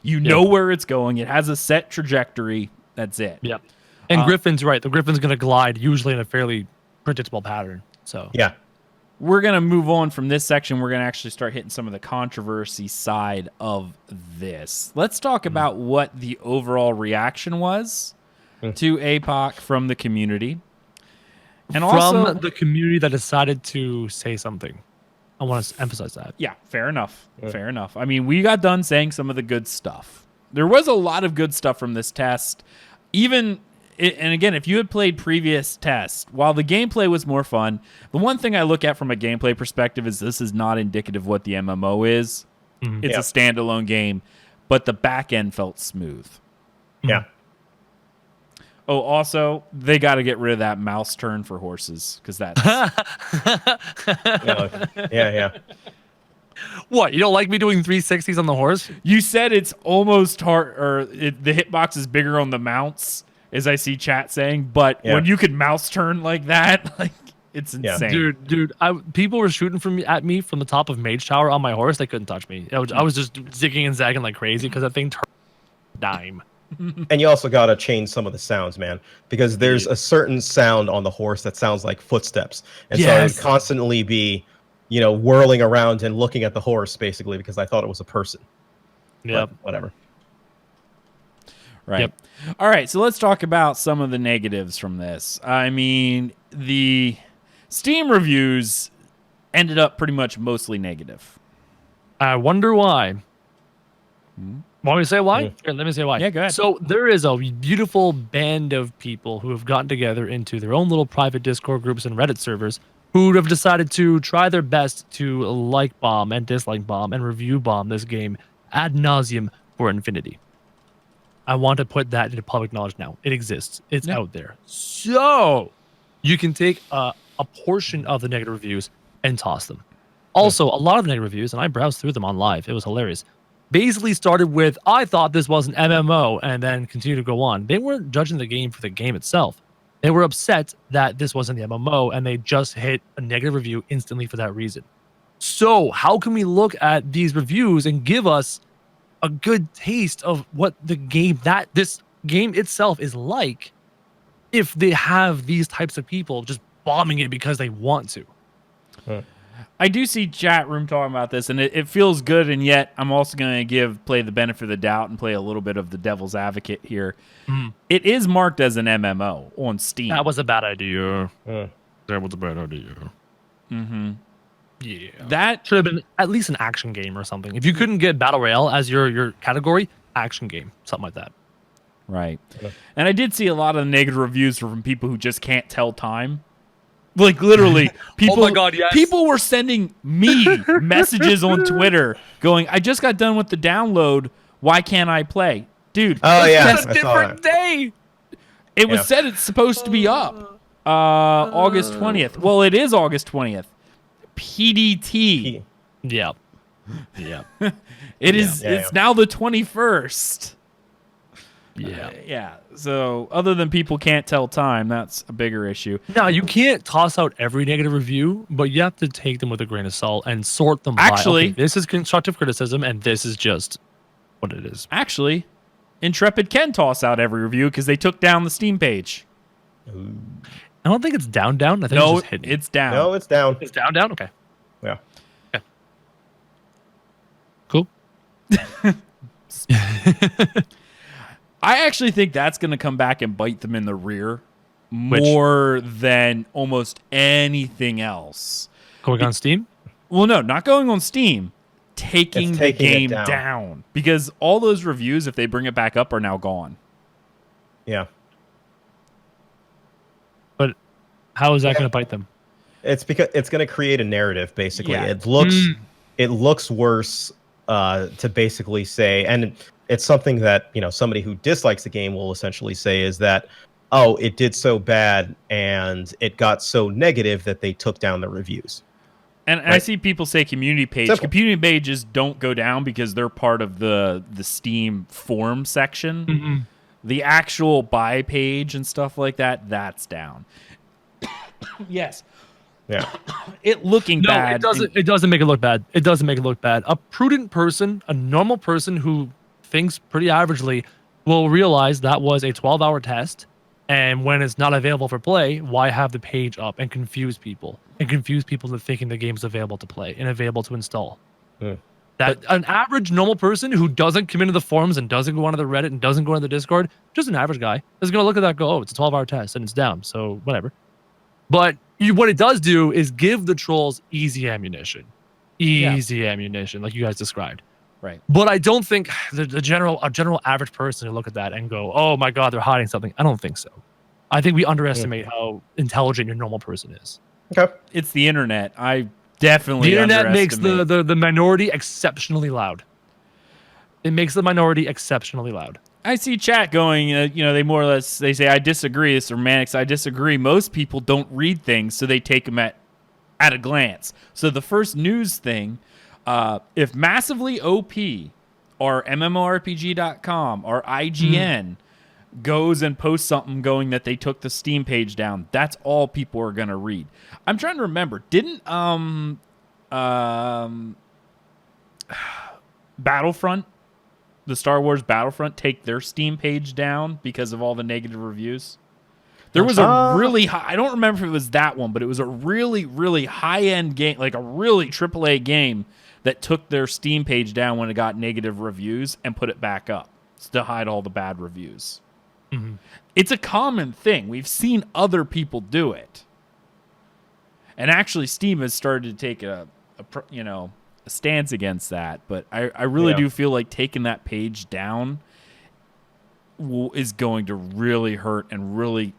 You know where it's going. It has a set trajectory. That's it. Yep. And Griffin's right. The Griffin's going to glide usually in a fairly predictable pattern. So yeah. We're going to move on from this section. We're going to actually start hitting some of the controversy side of this. Let's talk about what the overall reaction was to APOC from the community. And also the community that decided to say something. I want to emphasize that. Yeah, fair enough. Fair enough. I mean, we got done saying some of the good stuff. There was a lot of good stuff from this test. And again, if you had played previous tests, while the gameplay was more fun, the one thing I look at from a gameplay perspective is this is not indicative of what the MMO is. It's a standalone game, but the back end felt smooth. Yeah. Oh, also, they got to get rid of that mouse turn for horses, because that's... yeah. What, you don't like me doing 360s on the horse? You said it's almost hard, or the hitbox is bigger on the mounts, as I see chat saying, but when you could mouse turn like that, like, it's insane. Dude, people were shooting at me from the top of Mage Tower on my horse. They couldn't touch me. I was just zigging and zagging like crazy because that thing turned dime. And you also got to change some of the sounds, man, because there's a certain sound on the horse that sounds like footsteps. And so I would constantly be, whirling around and looking at the horse, basically, because I thought it was a person. Yep. But whatever. Right. Yep. All right, so let's talk about some of the negatives from this. I mean, the Steam reviews ended up pretty much mostly negative. I wonder why. Want me to say why? Here, let me say why. Yeah, go ahead. So there is a beautiful band of people who have gotten together into their own little private Discord groups and Reddit servers who have decided to try their best to like bomb and dislike bomb and review bomb this game ad nauseum for infinity. I want to put that into public knowledge now. It exists. It's out there. So you can take a portion of the negative reviews and toss them. Also, a lot of the negative reviews, and I browsed through them on live. It was hilarious. basically started with, I thought this was an MMO, and then continued to go on. They weren't judging the game for the game itself. They were upset that this wasn't the MMO, and they just hit a negative review instantly for that reason. So how can we look at these reviews and give us a good taste of what the game, that this game itself is like, if they have these types of people just bombing it because they want to? I do see chat room talking about this, and it feels good, and yet I'm also going to play the benefit of the doubt and play a little bit of the devil's advocate here. It is marked as an MMO on Steam. That was a bad idea. That was a bad idea. Yeah. That should have been at least an action game or something. If you couldn't get Battle Royale as your category, action game, something like that. Right. And I did see a lot of negative reviews from people who just can't tell time. Like literally, people. Oh my God, yes. People were sending me messages on Twitter going, "I just got done with the download. Why can't I play, dude?" Oh yeah, it's a different day. It was said it's supposed to be up August 20th. Well, it is August 20th. PDT. Yeah. It is. It's now the 21st. Yeah. So other than people can't tell time, that's a bigger issue. No, you can't toss out every negative review, but you have to take them with a grain of salt and sort them. Actually, by, okay, this is constructive criticism, and this is just what it is. Actually, Intrepid can toss out every review because they took down the Steam page. I don't think it's down. I think it's just hidden. It's down. No, it's down. It's down. Okay. Yeah. Okay. Cool. I actually think that's going to come back and bite them in the rear more than almost anything else. Going on Steam? Well, no, not going on Steam. Taking the game down. Because all those reviews, if they bring it back up, are now gone. Yeah. But how is that going to bite them? It's because it's going to create a narrative, basically. Yeah. It looks worse to basically say, and it's something that, somebody who dislikes the game will essentially say is that, oh, it did so bad and it got so negative that they took down the reviews. And I see people say community page. Simple. Community pages don't go down because they're part of the Steam forum section. Mm-hmm. The actual buy page and stuff like that, that's down. Yes. Yeah. Bad. It doesn't make it look bad. It doesn't make it look bad. A prudent person, a normal person who thinks pretty averagely, will realize that was a 12-hour test, and when it's not available for play, why have the page up and confuse people into thinking the game's available to play and available to install. That an average normal person who doesn't come into the forums and doesn't go onto the Reddit and doesn't go onto the Discord, just an average guy, is going to look at that and go, oh, it's a 12-hour test and it's down, so whatever. But what it does do is give the trolls easy ammunition, like you guys described. Right. But I don't think a general average person will look at that and go, oh my God, they're hiding something. I don't think so. I think we underestimate how intelligent your normal person is. Okay. It's the internet. I definitely The internet makes underestimate. the minority exceptionally loud. It makes the minority exceptionally loud. I see chat going, they more or less, they say, I disagree. It's romantics. I disagree. Most people don't read things, so they take them at a glance. So the first news thing, if massively OP or MMORPG.com or IGN goes and posts something going that they took the Steam page down, that's all people are going to read. I'm trying to remember. Didn't Battlefront, the Star Wars Battlefront, take their Steam page down because of all the negative reviews? There was a really high, I don't remember if it was that one, but it was a really, really high-end game, like a really AAA game that took their Steam page down when it got negative reviews and put it back up to hide all the bad reviews. Mm-hmm. It's a common thing. We've seen other people do it. And actually, Steam has started to take a stance against that, but I really do feel like taking that page down is going to really hurt and really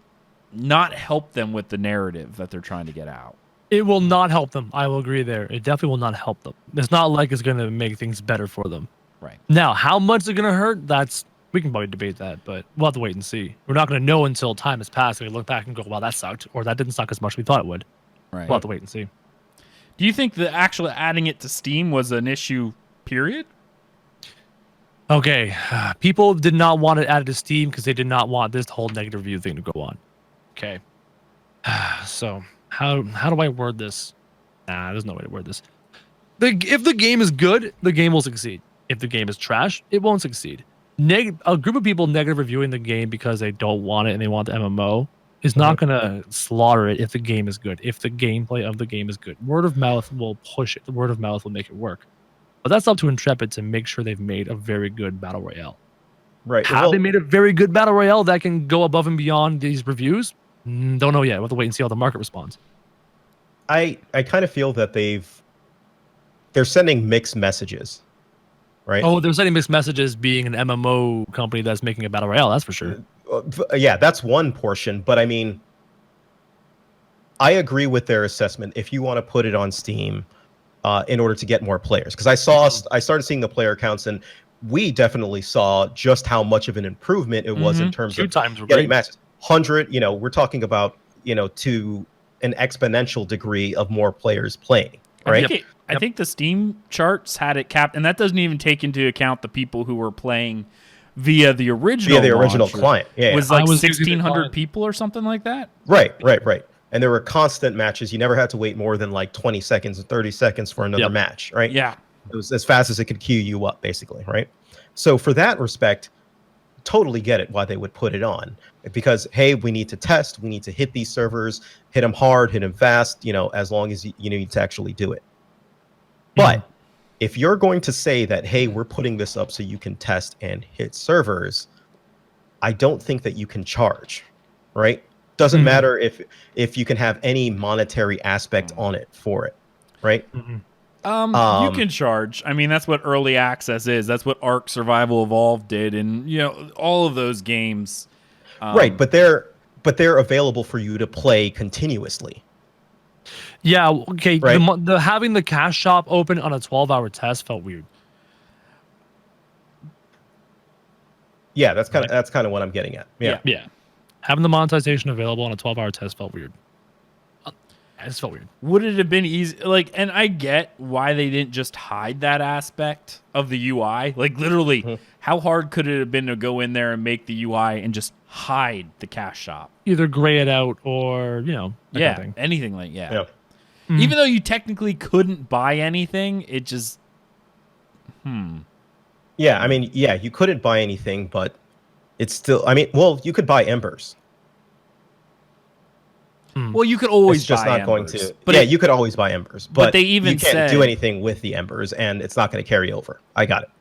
not help them with the narrative that they're trying to get out. It will not help them. I will agree there. It definitely will not help them. It's not like it's going to make things better for them. Right. Now, how much it's going to hurt, we can probably debate that, but we'll have to wait and see. We're not going to know until time has passed and we look back and go, well, that sucked, or that didn't suck as much as we thought it would. Right. We'll have to wait and see. Do you think the actual adding it to Steam was an issue, period? Okay, people did not want it added to Steam because they did not want this whole negative review thing to go on. Okay, so how do I word this? Nah, there's no way to word this. If the game is good, the game will succeed. If the game is trash, it won't succeed. A group of people negative reviewing the game because they don't want it and they want the MMO is not going to slaughter it if the game is good. If the gameplay of the game is good, word of mouth will push it. The word of mouth will make it work. But that's up to Intrepid to make sure they've made a very good battle royale. Right. Have they made a very good battle royale that can go above and beyond these reviews? Don't know yet. We'll have to wait and see how the market responds. I kind of feel that they're sending mixed messages, right? Oh, they're sending mixed messages being an MMO company that's making a battle royale. That's for sure. Yeah, that's one portion. But I mean, I agree with their assessment. If you want to put it on Steam, in order to get more players, because I started seeing the player counts, and we definitely saw just how much of an improvement it was in terms of getting matches. 100, we're talking about, to an exponential degree of more players playing, right? I think the Steam charts had it capped, and that doesn't even take into account the people who were playing via the original client. Yeah, it was like 1,600 people or something like that. Right. And there were constant matches. You never had to wait more than like 20 seconds and 30 seconds for another match, right? Yeah. It was as fast as it could queue you up, basically, right? So for that respect, totally get it why they would put it on. Because, hey, we need to test. We need to hit these servers, hit them hard, hit them fast, as long as you need to actually do it. But if you're going to say that, hey, we're putting this up so you can test and hit servers, I don't think that you can charge, right? Doesn't matter if you can have any monetary aspect on it for it, right? You can charge. I mean, that's what early access is. That's what Ark Survival Evolved did, and all of those games. Right, but they're available for you to play continuously. Yeah. Okay. Right? The having the cash shop open on a 12-hour test felt weird. Yeah, that's kind of what I'm getting at. Yeah. Having the monetization available on a 12-hour test felt weird. It just felt weird. Would it have been easy? And I get why they didn't just hide that aspect of the UI. Like, literally, how hard could it have been to go in there and make the UI and just hide the cash shop? Either gray it out or, anything like that. Yeah. Even though you technically couldn't buy anything, it just, Yeah, I mean, you couldn't buy anything, but it's still, you could buy embers. Well, you could always it's just buy not embers, going to. but you could always buy embers, but they even you can't said, do anything with the embers, and it's not going to carry over. I got it.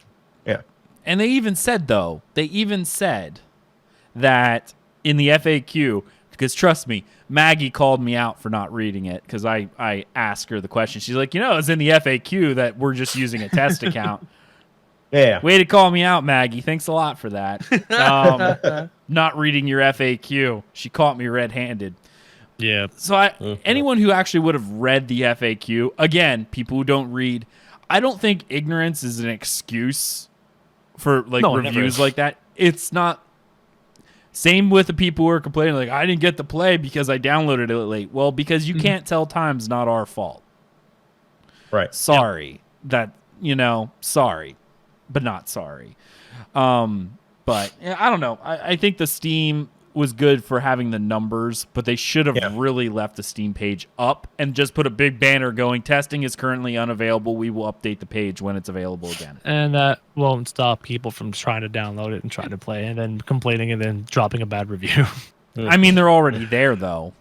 Yeah. And they even said that in the FAQ, because trust me, Maggie called me out for not reading it because I asked her the question. She's like, it's in the FAQ that we're just using a test account. Yeah. Way to call me out, Maggie. Thanks a lot for that. Not reading your FAQ. She caught me red-handed. Yeah. So anyone who actually would have read the FAQ, again, people who don't read, I don't think ignorance is an excuse for reviews like that. It's not. Same with the people who are complaining, like, I didn't get to play because I downloaded it late. Well, because you can't tell time's not our fault. Right. Sorry. Sorry. But not sorry. But I don't know. I think the Steam was good for having the numbers, but they should have really left the Steam page up and just put a big banner going, testing is currently unavailable. We will update the page when it's available again. And that won't stop people from trying to download it and trying to play and then complaining and then dropping a bad review. I mean, they're already there, though.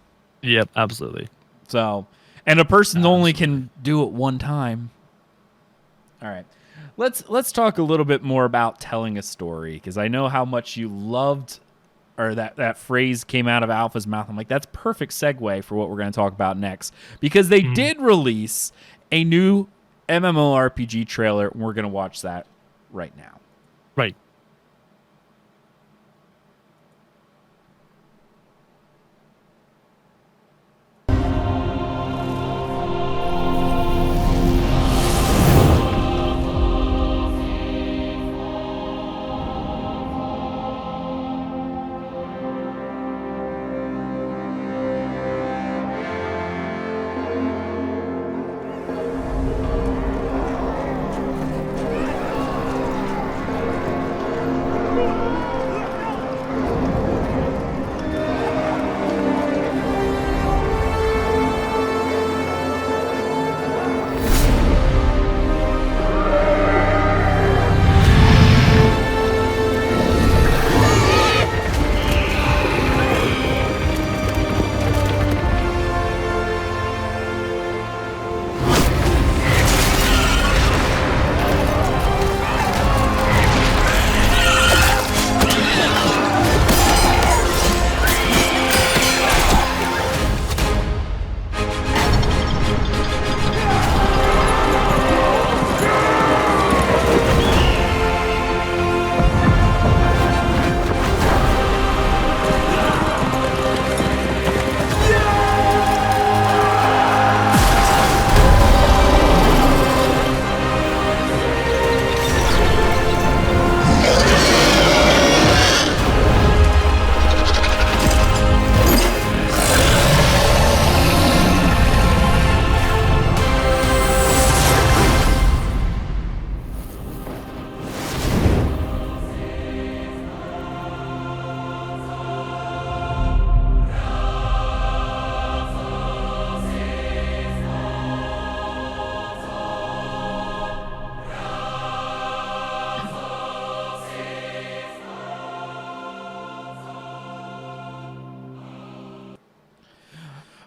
Yep, absolutely. So, and a person only can do it one time. All right. Let's talk a little bit more about telling a story, because I know how much you loved, or that phrase came out of Alpha's mouth. I'm like, that's perfect segue for what we're going to talk about next, because they did release a new MMORPG trailer, and we're going to watch that right now. Right.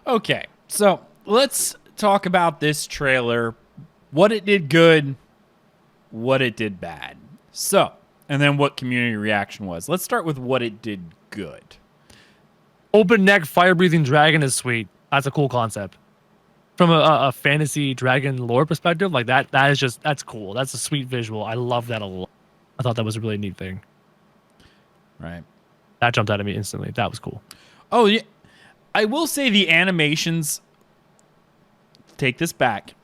Okay, so let's talk about this trailer, what it did good, what it did bad. So, and then what community reaction was. Let's start with what it did good. Open neck fire breathing dragon is sweet. That's a cool concept. From a fantasy dragon lore perspective, like that's cool. That's a sweet visual. I love that a lot. I thought that was a really neat thing. Right. That jumped out at me instantly. That was cool. Oh, yeah. I will say the animations, take this back.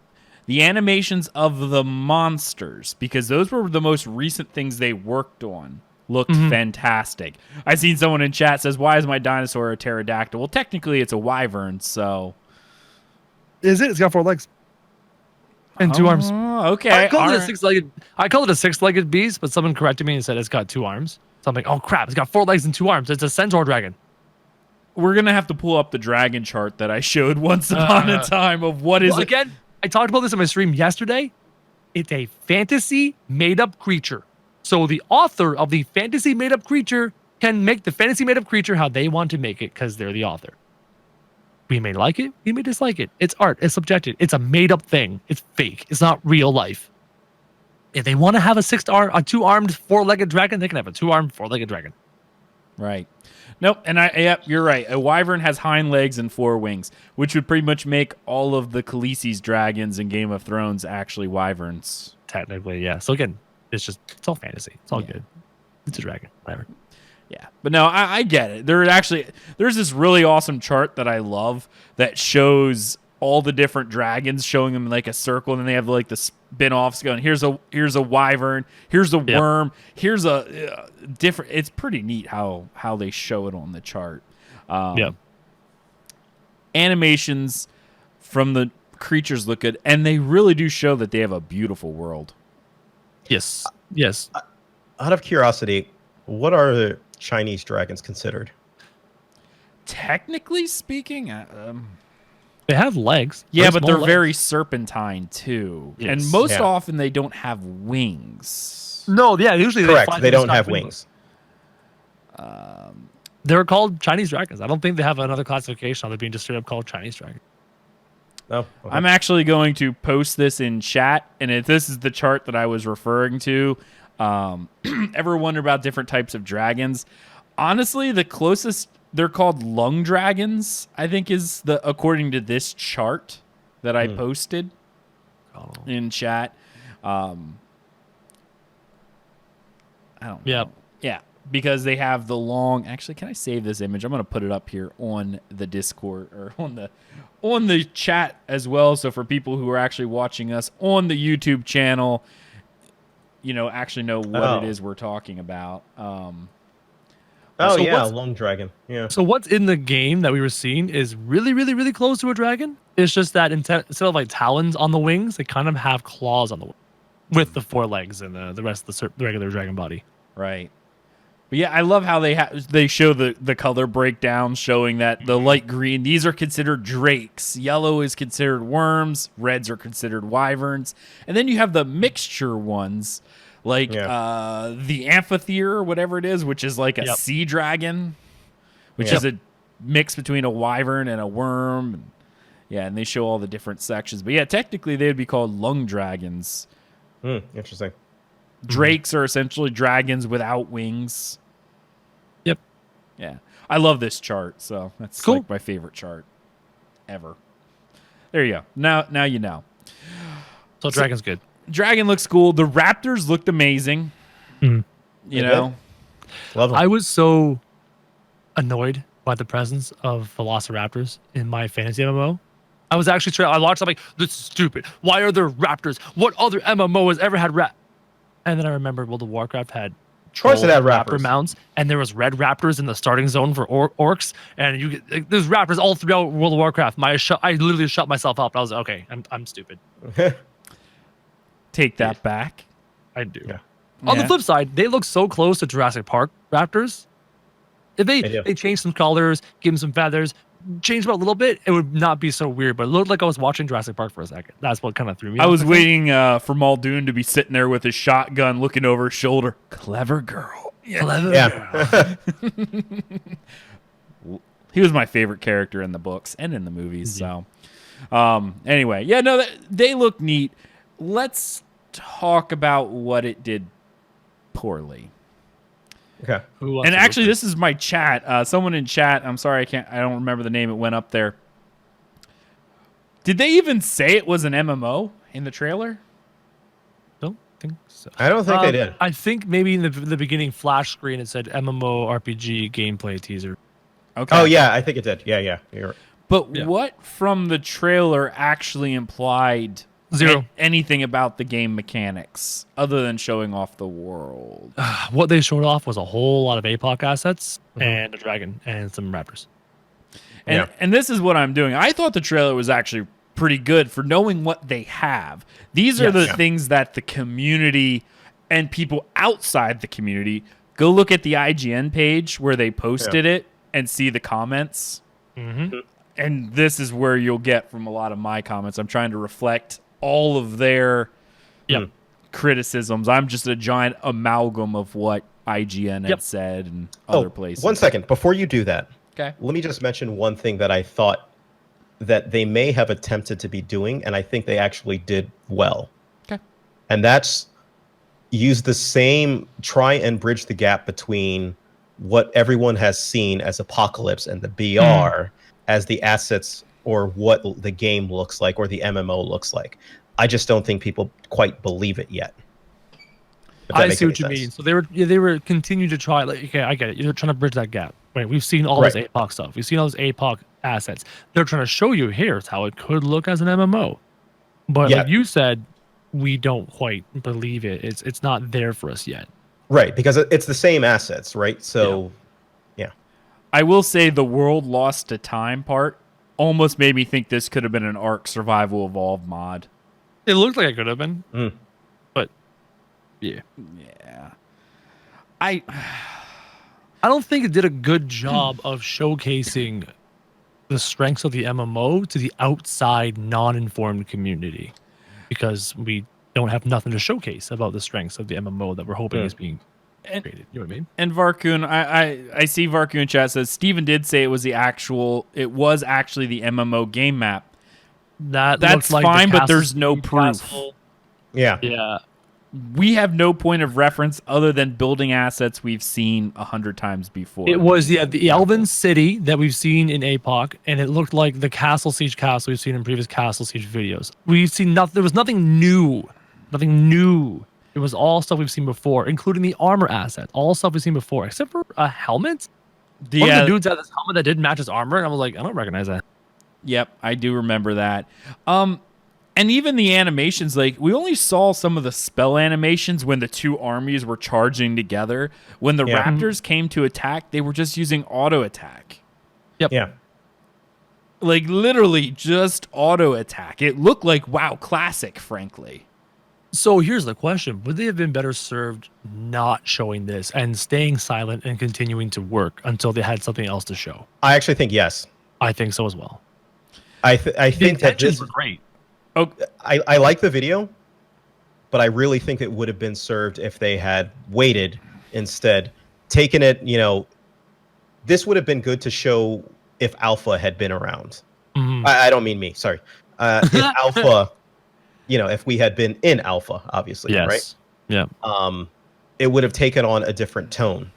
The animations of the monsters, because those were the most recent things they worked on, looked fantastic. I seen someone in chat says, why is my dinosaur a pterodactyl? Well, technically it's a wyvern, so. Is it? It's got 4 legs. And 2 arms. Okay. I called it a 6-legged beast, but someone corrected me and said it's got 2 arms. So I'm like, oh crap, it's got 4 legs and 2 arms. It's a centaur dragon. We're going to have to pull up the dragon chart that I showed once upon a time of what is it. Again, I talked about this in my stream yesterday. It's a fantasy made-up creature. So the author of the fantasy made-up creature can make the fantasy made-up creature how they want to make it because they're the author. We may like it, we may dislike it. It's art, it's subjective. It's a made-up thing. It's fake. It's not real life. If they want to have a 2-armed, 4-legged dragon, they can have a 2-armed, 4-legged dragon. Right. Nope. And yep, you're right. A wyvern has hind legs and 4 wings, which would pretty much make all of the Khaleesi's dragons in Game of Thrones actually wyverns. Technically, yeah. So again, it's all fantasy. It's all good. It's a dragon. Whatever. Yeah. But no, I get it. There's this really awesome chart that I love that shows all the different dragons, showing them like a circle, and then they have like the spin-offs going, here's a wyvern, here's a worm, here's a different. It's pretty neat how they show it on the chart. Animations from the creatures look good, and they really do show that they have a beautiful world. Yes. Out of curiosity, what are the Chinese dragons considered? Technically speaking, they have legs. yeah, Very but small they're legs. very serpentine too, Yes. and most Yeah. often they don't have wings. No, yeah, usually Correct. fly They through the don't sky have with wings. They're called Chinese dragons. I don't think they have another classification other than being just straight up called Chinese dragon. Oh, okay. I'm actually going to post this in chat, and if this is the chart that I was referring to. Ever wonder about different types of dragons? Honestly, the closest, they're called lung dragons, I think is according to this chart that I posted in chat. I don't know. Yeah, because they have the long. Actually, can I save this image? I'm going to put it up here on the Discord or on the chat as well. So for people who are actually watching us on the YouTube channel, actually know what it is we're talking about. Long dragon. Yeah. So what's in the game that we were seeing is really, really, really close to a dragon. It's just that instead of like talons on the wings, they kind of have claws on the wings with the 4 legs and the rest of the regular dragon body. Right. But yeah, I love how they show the color breakdown, showing that the light green, these are considered drakes. Yellow is considered worms. Reds are considered wyverns. And then you have the mixture ones, like the amphitheater or whatever it is, which is like a sea dragon, which is a mix between a wyvern and a worm. And they show all the different sections. But yeah, technically they would be called lung dragons. Interesting. Drakes are essentially dragons without wings. Yep. Yeah. I love this chart, so that's cool. like my favorite chart ever. There you go. Now you know. So dragon's good. Dragon looks cool. The raptors looked amazing. You know. Love them. I was so annoyed by the presence of velociraptors in my fantasy MMO. I was actually I watched. I'm like, this is stupid. Why are there raptors? What other MMO has ever had And then I remembered, World of Warcraft had Course it had raptor raptors. mounts, and there was red raptors in the starting zone for orcs, and there's raptors all throughout World of Warcraft. I literally shut myself up. I was like, okay, I'm stupid. Take that back. I do. Yeah. On the flip side, they look so close to Jurassic Park raptors. If they change some colors, give them some feathers, change them a little bit, it would not be so weird. But it looked like I was watching Jurassic Park for a second. That's what kind of threw me. I was waiting for Muldoon to be sitting there with his shotgun, looking over his shoulder. Clever girl. Clever. Yeah. He was my favorite character in the books and in the movies. So, anyway, yeah, no, they look neat. Let's talk about what it did poorly. Okay. And actually, this is my chat. Someone in chat. I'm sorry, I don't remember the name. It went up there. Did they even say it was an MMO in the trailer? Don't think so. I don't think they did. I think maybe in the beginning flash screen it said MMORPG gameplay teaser. Okay. Oh yeah, I think it did. Yeah. You're right. But what from the trailer actually implied Zero. Anything about the game mechanics other than showing off the world? What they showed off was a whole lot of APOC assets and a dragon and some raptors. And this is what I'm doing. I thought the trailer was actually pretty good for knowing what they have. These are the things that the community and people outside the community go look at the IGN page where they posted it and see the comments. Mm-hmm. And this is where you'll get from a lot of my comments. I'm trying to reflect all of their criticisms. I'm just a giant amalgam of what IGN had said and other places. 1 second. Before you do that, okay, let me just mention one thing that I thought that they may have attempted to be doing, and I think they actually did well. Okay. And that's use the same, try and bridge the gap between what everyone has seen as Apocalypse and the BR as the assets or what the game looks like or the MMO looks like. I just don't think people quite believe it yet. I see what you mean. So they were continuing to try. Like, okay, I get it. You're trying to bridge that gap. Right? We've seen all this APOC stuff. We've seen all those APOC assets. They're trying to show you here's how it could look as an MMO. But like you said, we don't quite believe it. It's not there for us yet. Right, because it's the same assets, right? So, I will say the world lost to time part almost made me think this could have been an Ark Survival Evolved mod. It looked like it could have been. But, yeah. I don't think it did a good job of showcasing the strengths of the MMO to the outside, non-informed community. Because we don't have nothing to showcase about the strengths of the MMO that we're hoping is being created. You know what I mean? And Varkoon, I see Varkoon chat says Steven did say it was actually the MMO game map. That's like fine, but there's no proof. Yeah. We have no point of reference other than building assets we've seen 100 times before. It was the Elven City that we've seen in APOC, and it looked like the Castle Siege castle we've seen in previous Castle Siege videos. We've seen nothing. There was nothing new. Nothing new. It was all stuff we've seen before, including the armor asset. All stuff we've seen before, except for a helmet. One of the dudes had this helmet that didn't match his armor, and I was like, I don't recognize that. Yep, I do remember that. And even the animations, like we only saw some of the spell animations when the two armies were charging together. When the raptors came to attack, they were just using auto attack. Yep. Yeah. Like literally just auto attack. It looked like WoW Classic, frankly. So here's the question. Would they have been better served not showing this and staying silent and continuing to work until they had something else to show? I actually think yes. I think so as well. I think that this were great. Oh, I like the video, but I really think it would have been served if they had waited instead, taken it, this would have been good to show if Alpha had been around. I don't mean me, sorry. If Alpha, if we had been in Alpha, obviously, right? Yeah. It would have taken on a different tone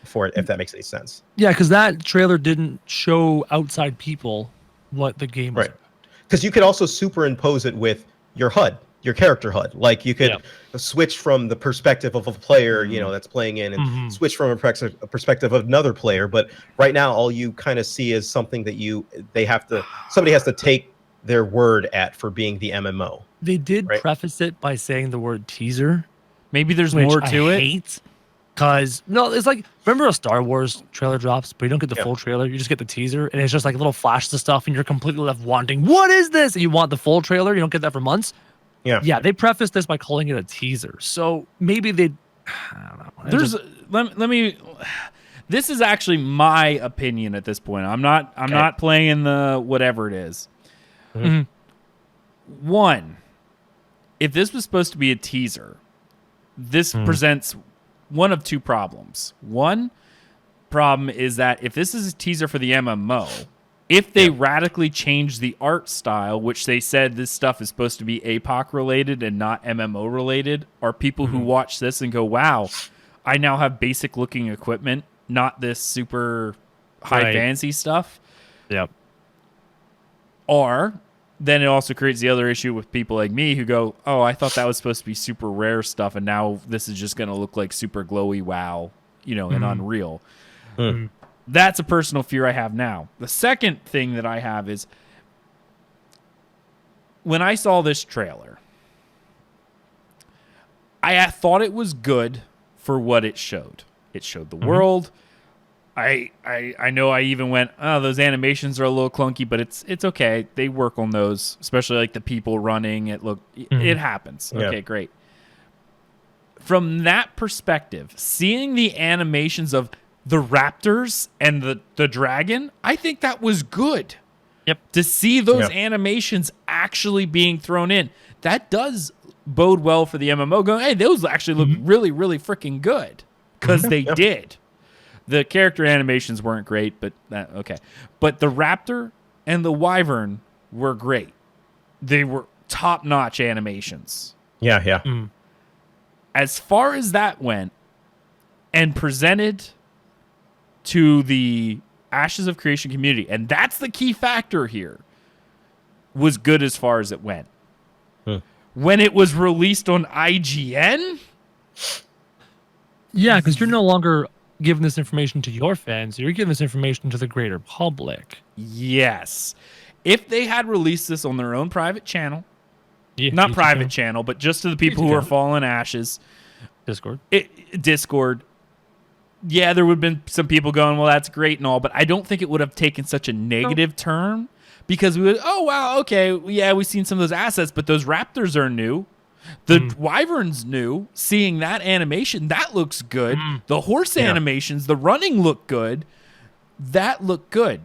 for it, if that makes any sense. Yeah, because that trailer didn't show outside people what the game was about. Because you could also superimpose it with your HUD, your character HUD. Like you could switch from the perspective of a player, that's playing in, and switch from a perspective of another player. But right now, all you kind of see is something that somebody has to take their word at for being the MMO. They did preface it by saying the word teaser. Maybe there's more to it. Because, it's like, remember a Star Wars trailer drops, but you don't get the full trailer. You just get the teaser, and it's just like little flashes of stuff, and you're completely left wanting, what is this? And you want the full trailer. You don't get that for months. Yeah, they prefaced this by calling it a teaser. So maybe I don't know. This is actually my opinion at this point. I'm not playing in the whatever it is. One, if this was supposed to be a teaser, this presents one of two problems. One, problem is that if this is a teaser for the MMO, if they radically change the art style, which they said this stuff is supposed to be APOC related and not MMO related, are people who watch this and go, wow, I now have basic looking equipment, not this super high fantasy stuff. Yep. Or then it also creates the other issue with people like me who go, oh, I thought that was supposed to be super rare stuff, and now this is just going to look like super glowy WoW, and Unreal. That's a personal fear I have now. The second thing that I have is when I saw this trailer, I thought it was good for what it showed. It showed the world. I know I even went, oh, those animations are a little clunky, but it's okay. They work on those, especially like the people running. It happens. Yeah. Okay, great. From that perspective, seeing the animations of the raptors and the dragon, I think that was good. Yep. To see those animations actually being thrown in, that does bode well for the MMO. Going, hey, those actually look really, really freaking good because they did. The character animations weren't great, but okay. But the raptor and the wyvern were great. They were top-notch animations. Yeah. As far as that went, and presented to the Ashes of Creation community, and that's the key factor here, was good as far as it went. When it was released on IGN? Yeah, because you're no longer giving this information to your fans. You're giving this information to the greater public. Yes. If they had released this on their own private channel, not private channel, but just to the people who are fallen ashes. Discord. Yeah, there would have been some people going, well, that's great and all, but I don't think it would have taken such a negative turn because we would, oh, wow, okay, yeah, we've seen some of those assets, but those raptors are new. The wyvern's new. Seeing that animation, that looks good. The horse animations, the running look good. That looked good.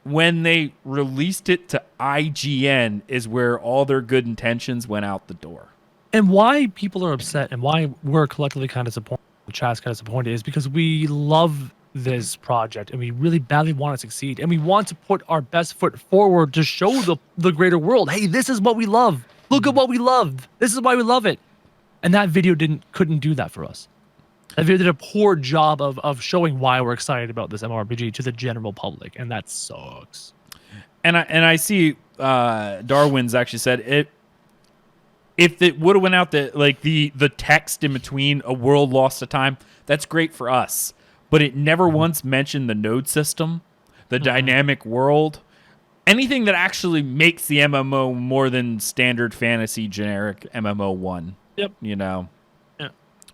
When they released it to IGN is where all their good intentions went out the door. And why people are upset and why we're collectively kind of disappointed, the chat's kind of disappointed, is because we love this project and we really badly want to succeed. And we want to put our best foot forward to show the greater world, hey, this is what we love. Look at what we love. This is why we love it. And that video couldn't do that for us. That video did a poor job of showing why we're excited about this MMORPG to the general public, and that sucks. And I see Darwin's actually said if it would have went out the text in between a world lost to time, that's great for us. But it never once mentioned the node system, the dynamic world. Anything that actually makes the MMO more than standard fantasy generic MMO 1. Yep.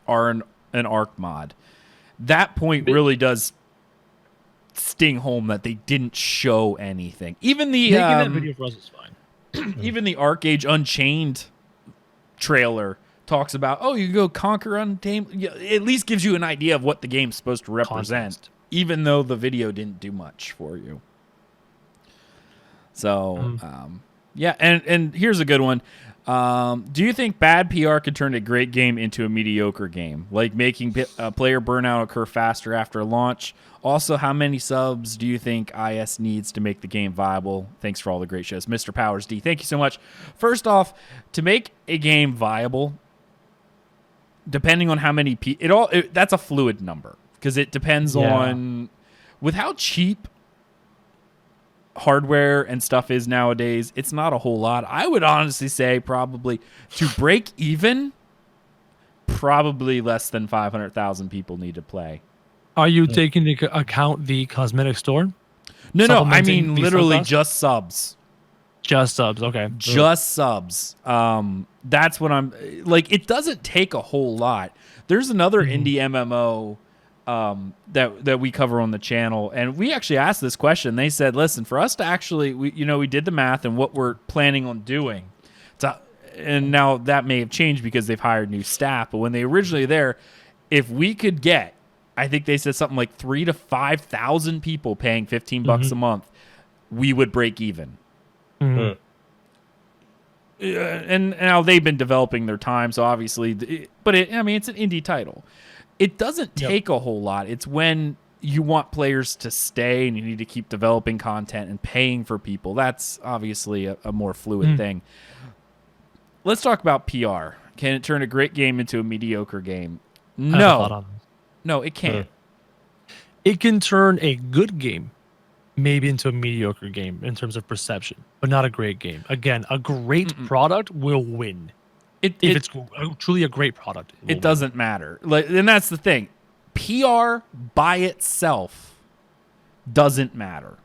Or an ARC mod. That point really does sting home that they didn't show anything. Even the that video for us is fine. Even the Arc Age Unchained trailer talks about, oh, you go conquer Untamed. It at least gives you an idea of what the game's supposed to represent, even though the video didn't do much for you. So, yeah, and here's a good one. Do you think bad PR could turn a great game into a mediocre game, like making player burnout occur faster after launch? Also, how many subs do you think IS needs to make the game viable? Thanks for all the great shows. Mr. Powers D, thank you so much. First off, to make a game viable, depending on how many people, that's a fluid number because it depends on with how cheap hardware and stuff is nowadays. It's not a whole lot. I would honestly say probably to break even, probably less than 500,000 people need to play. Are you taking into account the cosmetic store? No, I mean literally just subs. Just subs, okay. Just subs. That's what I'm like. It doesn't take a whole lot. There's another indie MMO that we cover on the channel, and we actually asked this question. They said, listen, for us to actually, we did the math and what we're planning on doing, and now that may have changed because they've hired new staff, but when they originally there, if we could get, I think they said something like 3,000 to 5,000 people paying $15 a month, we would break even. And now they've been developing their time, so obviously, but it's an indie title. It doesn't take a whole lot. It's when you want players to stay and you need to keep developing content and paying for people. That's obviously a more fluid thing. Let's talk about PR. Can it turn a great game into a mediocre game? No. No, it can't. It can turn a good game maybe into a mediocre game in terms of perception, but not a great game. Again, a great product will win. If it's truly a great product, it doesn't matter. And that's the thing. PR by itself doesn't matter.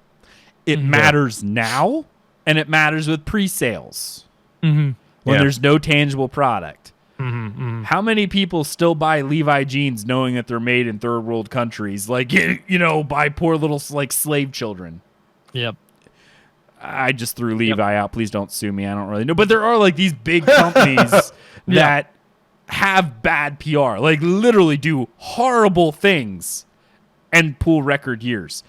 It matters now, and it matters with pre-sales when there's no tangible product. How many people still buy Levi jeans knowing that they're made in third world countries, like, you know, by poor little like slave children? Yep. I just threw Levi out. Please don't sue me. I don't really know. But there are like these big companies that have bad PR, like literally do horrible things and pull record years.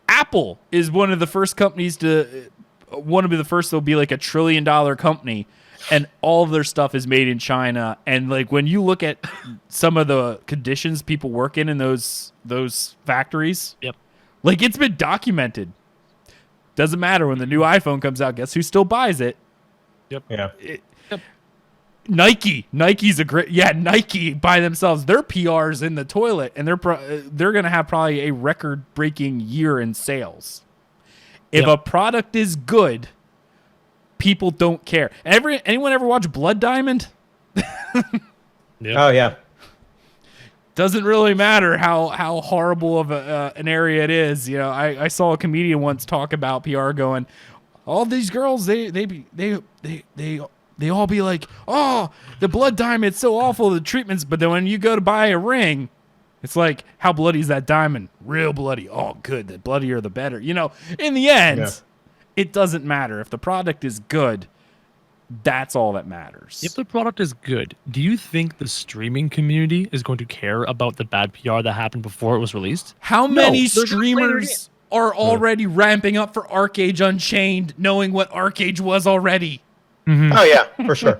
Apple is one of the first companies to that'll be like $1 trillion company, and all of their stuff is made in China. And like when you look at some of the conditions people work in those factories, like it's been documented. Doesn't matter when the new iPhone comes out. Guess who still buys it? Nike's a great Nike by themselves. Their PR's in the toilet, and they're gonna have probably a record-breaking year in sales. If a product is good, people don't care. Anyone ever watch Blood Diamond? Oh yeah. Doesn't really matter how horrible of an area it is. You know, I saw a comedian once talk about PR going, all these girls they all be like, oh, the Blood Diamond's so awful, the treatments. But then when you go to buy a ring, it's like, how bloody is that diamond? Real bloody. Oh, good. The bloodier, the better. You know, in the end, it doesn't matter. If the product is good, that's all that matters. If the product is good, do you think the streaming community is going to care about the bad PR that happened before it was released? How many streamers are already ramping up for Arcade Unchained, knowing what Arcade was already? Oh yeah, for sure.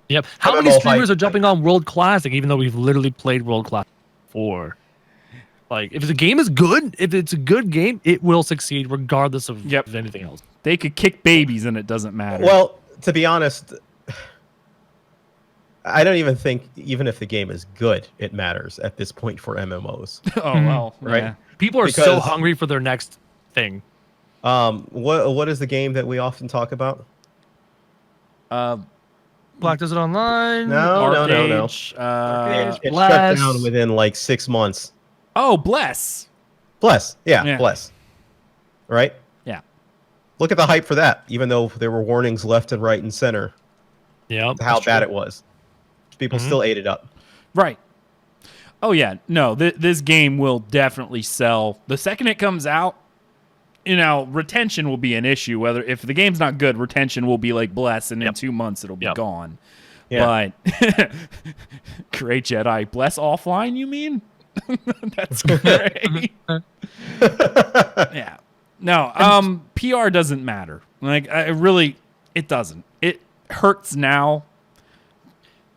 Yep. How many streamers are jumping on World Classic, even though we've literally played World Classic before? Like, if the game is good, if it's a good game, it will succeed regardless of anything else. They could kick babies and it doesn't matter. Well, to be honest, I don't even think, even if the game is good, it matters at this point for MMOs. Oh, well, right? Yeah. People are so hungry for their next thing. What is the game that we often talk about? Black Desert Online. No. Arcade, it shut down within like 6 months. Oh, Bless. Yeah, Bless. Right? Yeah. Look at the hype for that, even though there were warnings left and right and center. Yeah. How bad it was. People still ate it up. Right. Oh, yeah. No, this game will definitely sell. The second it comes out, you know, retention will be an issue. Whether if the game's not good, retention will be like Bless, and in 2 months it'll be gone. Yeah. But great Jedi. Bless offline, you mean? That's great. Yeah. No, PR doesn't matter. Like, it doesn't. It hurts now,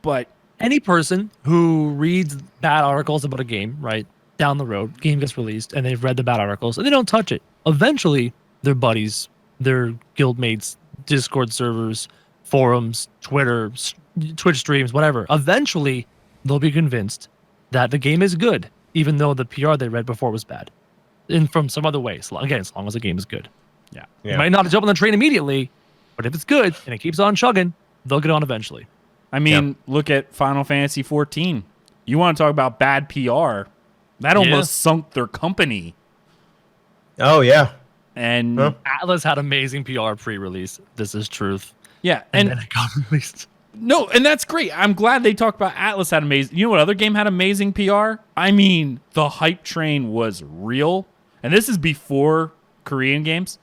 but any person who reads bad articles about a game, right, down the road, game gets released, and they've read the bad articles, and they don't touch it. Eventually, their buddies, their guildmates, Discord servers, forums, Twitter, Twitch streams, whatever, eventually they'll be convinced that the game is good, even though the PR they read before was bad. And from some other ways, again, as long as the game is good. Yeah. You might not jump on the train immediately, but if it's good and it keeps on chugging, they'll get on eventually. I mean, look at Final Fantasy 14. You want to talk about bad PR? That almost sunk their company. Oh, yeah. And Atlas had amazing PR pre-release. This is truth. Yeah. And then it got released. No, and that's great. I'm glad they talked about Atlas had amazing. You know what other game had amazing PR? I mean, the hype train was real. And this is before Korean games.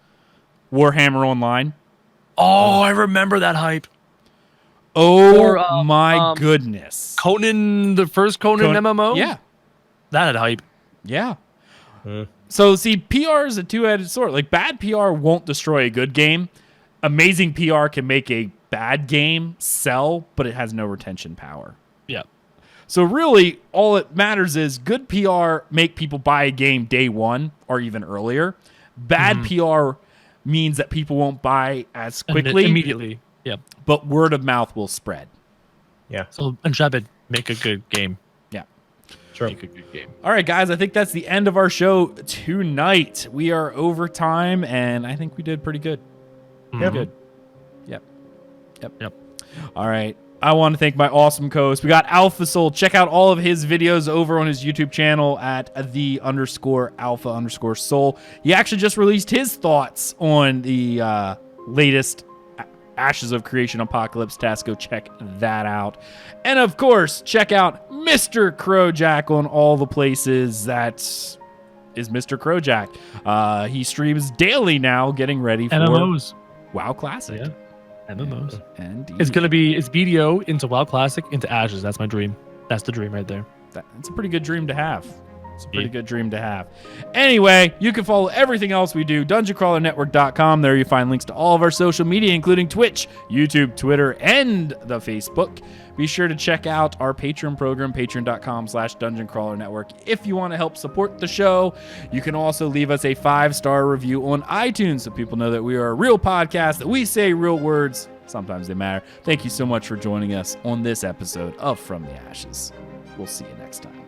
Warhammer Online. Oh, I remember that hype. Oh, my goodness. Conan, the first Conan MMO? Yeah. That had hype. Yeah. So, see, PR is a two-headed sword. Like, bad PR won't destroy a good game. Amazing PR can make a bad game sell, but it has no retention power. Yeah. So really, all it matters is good PR make people buy a game day one or even earlier. Bad PR means that people won't buy as quickly. Immediately. Yeah. But word of mouth will spread. Yeah. So Intrepid, make a good game. Yeah. Sure. Make a good game. All right, guys, I think that's the end of our show tonight. We are over time, and I think we did pretty good. Yeah. Good. Yep. All right. I want to thank my awesome co-host. We got Alpha Soul. Check out all of his videos over on his YouTube channel at _alpha_soul. He actually just released his thoughts on the latest Ashes of Creation Apocalypse task. Go check that out. And of course, check out Mr. Crowjack on all the places. That is Mr. Crowjack. He streams daily now, getting ready for MMOs. WoW Classic. Yeah. MMOs. Indeed. It's BDO into WoW Classic into Ashes. That's my dream. That's the dream right there. That's a pretty good dream to have. It's a pretty good dream to have. Anyway, you can follow everything else we do, dungeoncrawlernetwork.com. There you find links to all of our social media, including Twitch, YouTube, Twitter, and the Facebook. Be sure to check out our Patreon program, patreon.com/dungeoncrawlernetwork. If you want to help support the show, you can also leave us a 5-star review on iTunes so people know that we are a real podcast, that we say real words. Sometimes they matter. Thank you so much for joining us on this episode of From the Ashes. We'll see you next time.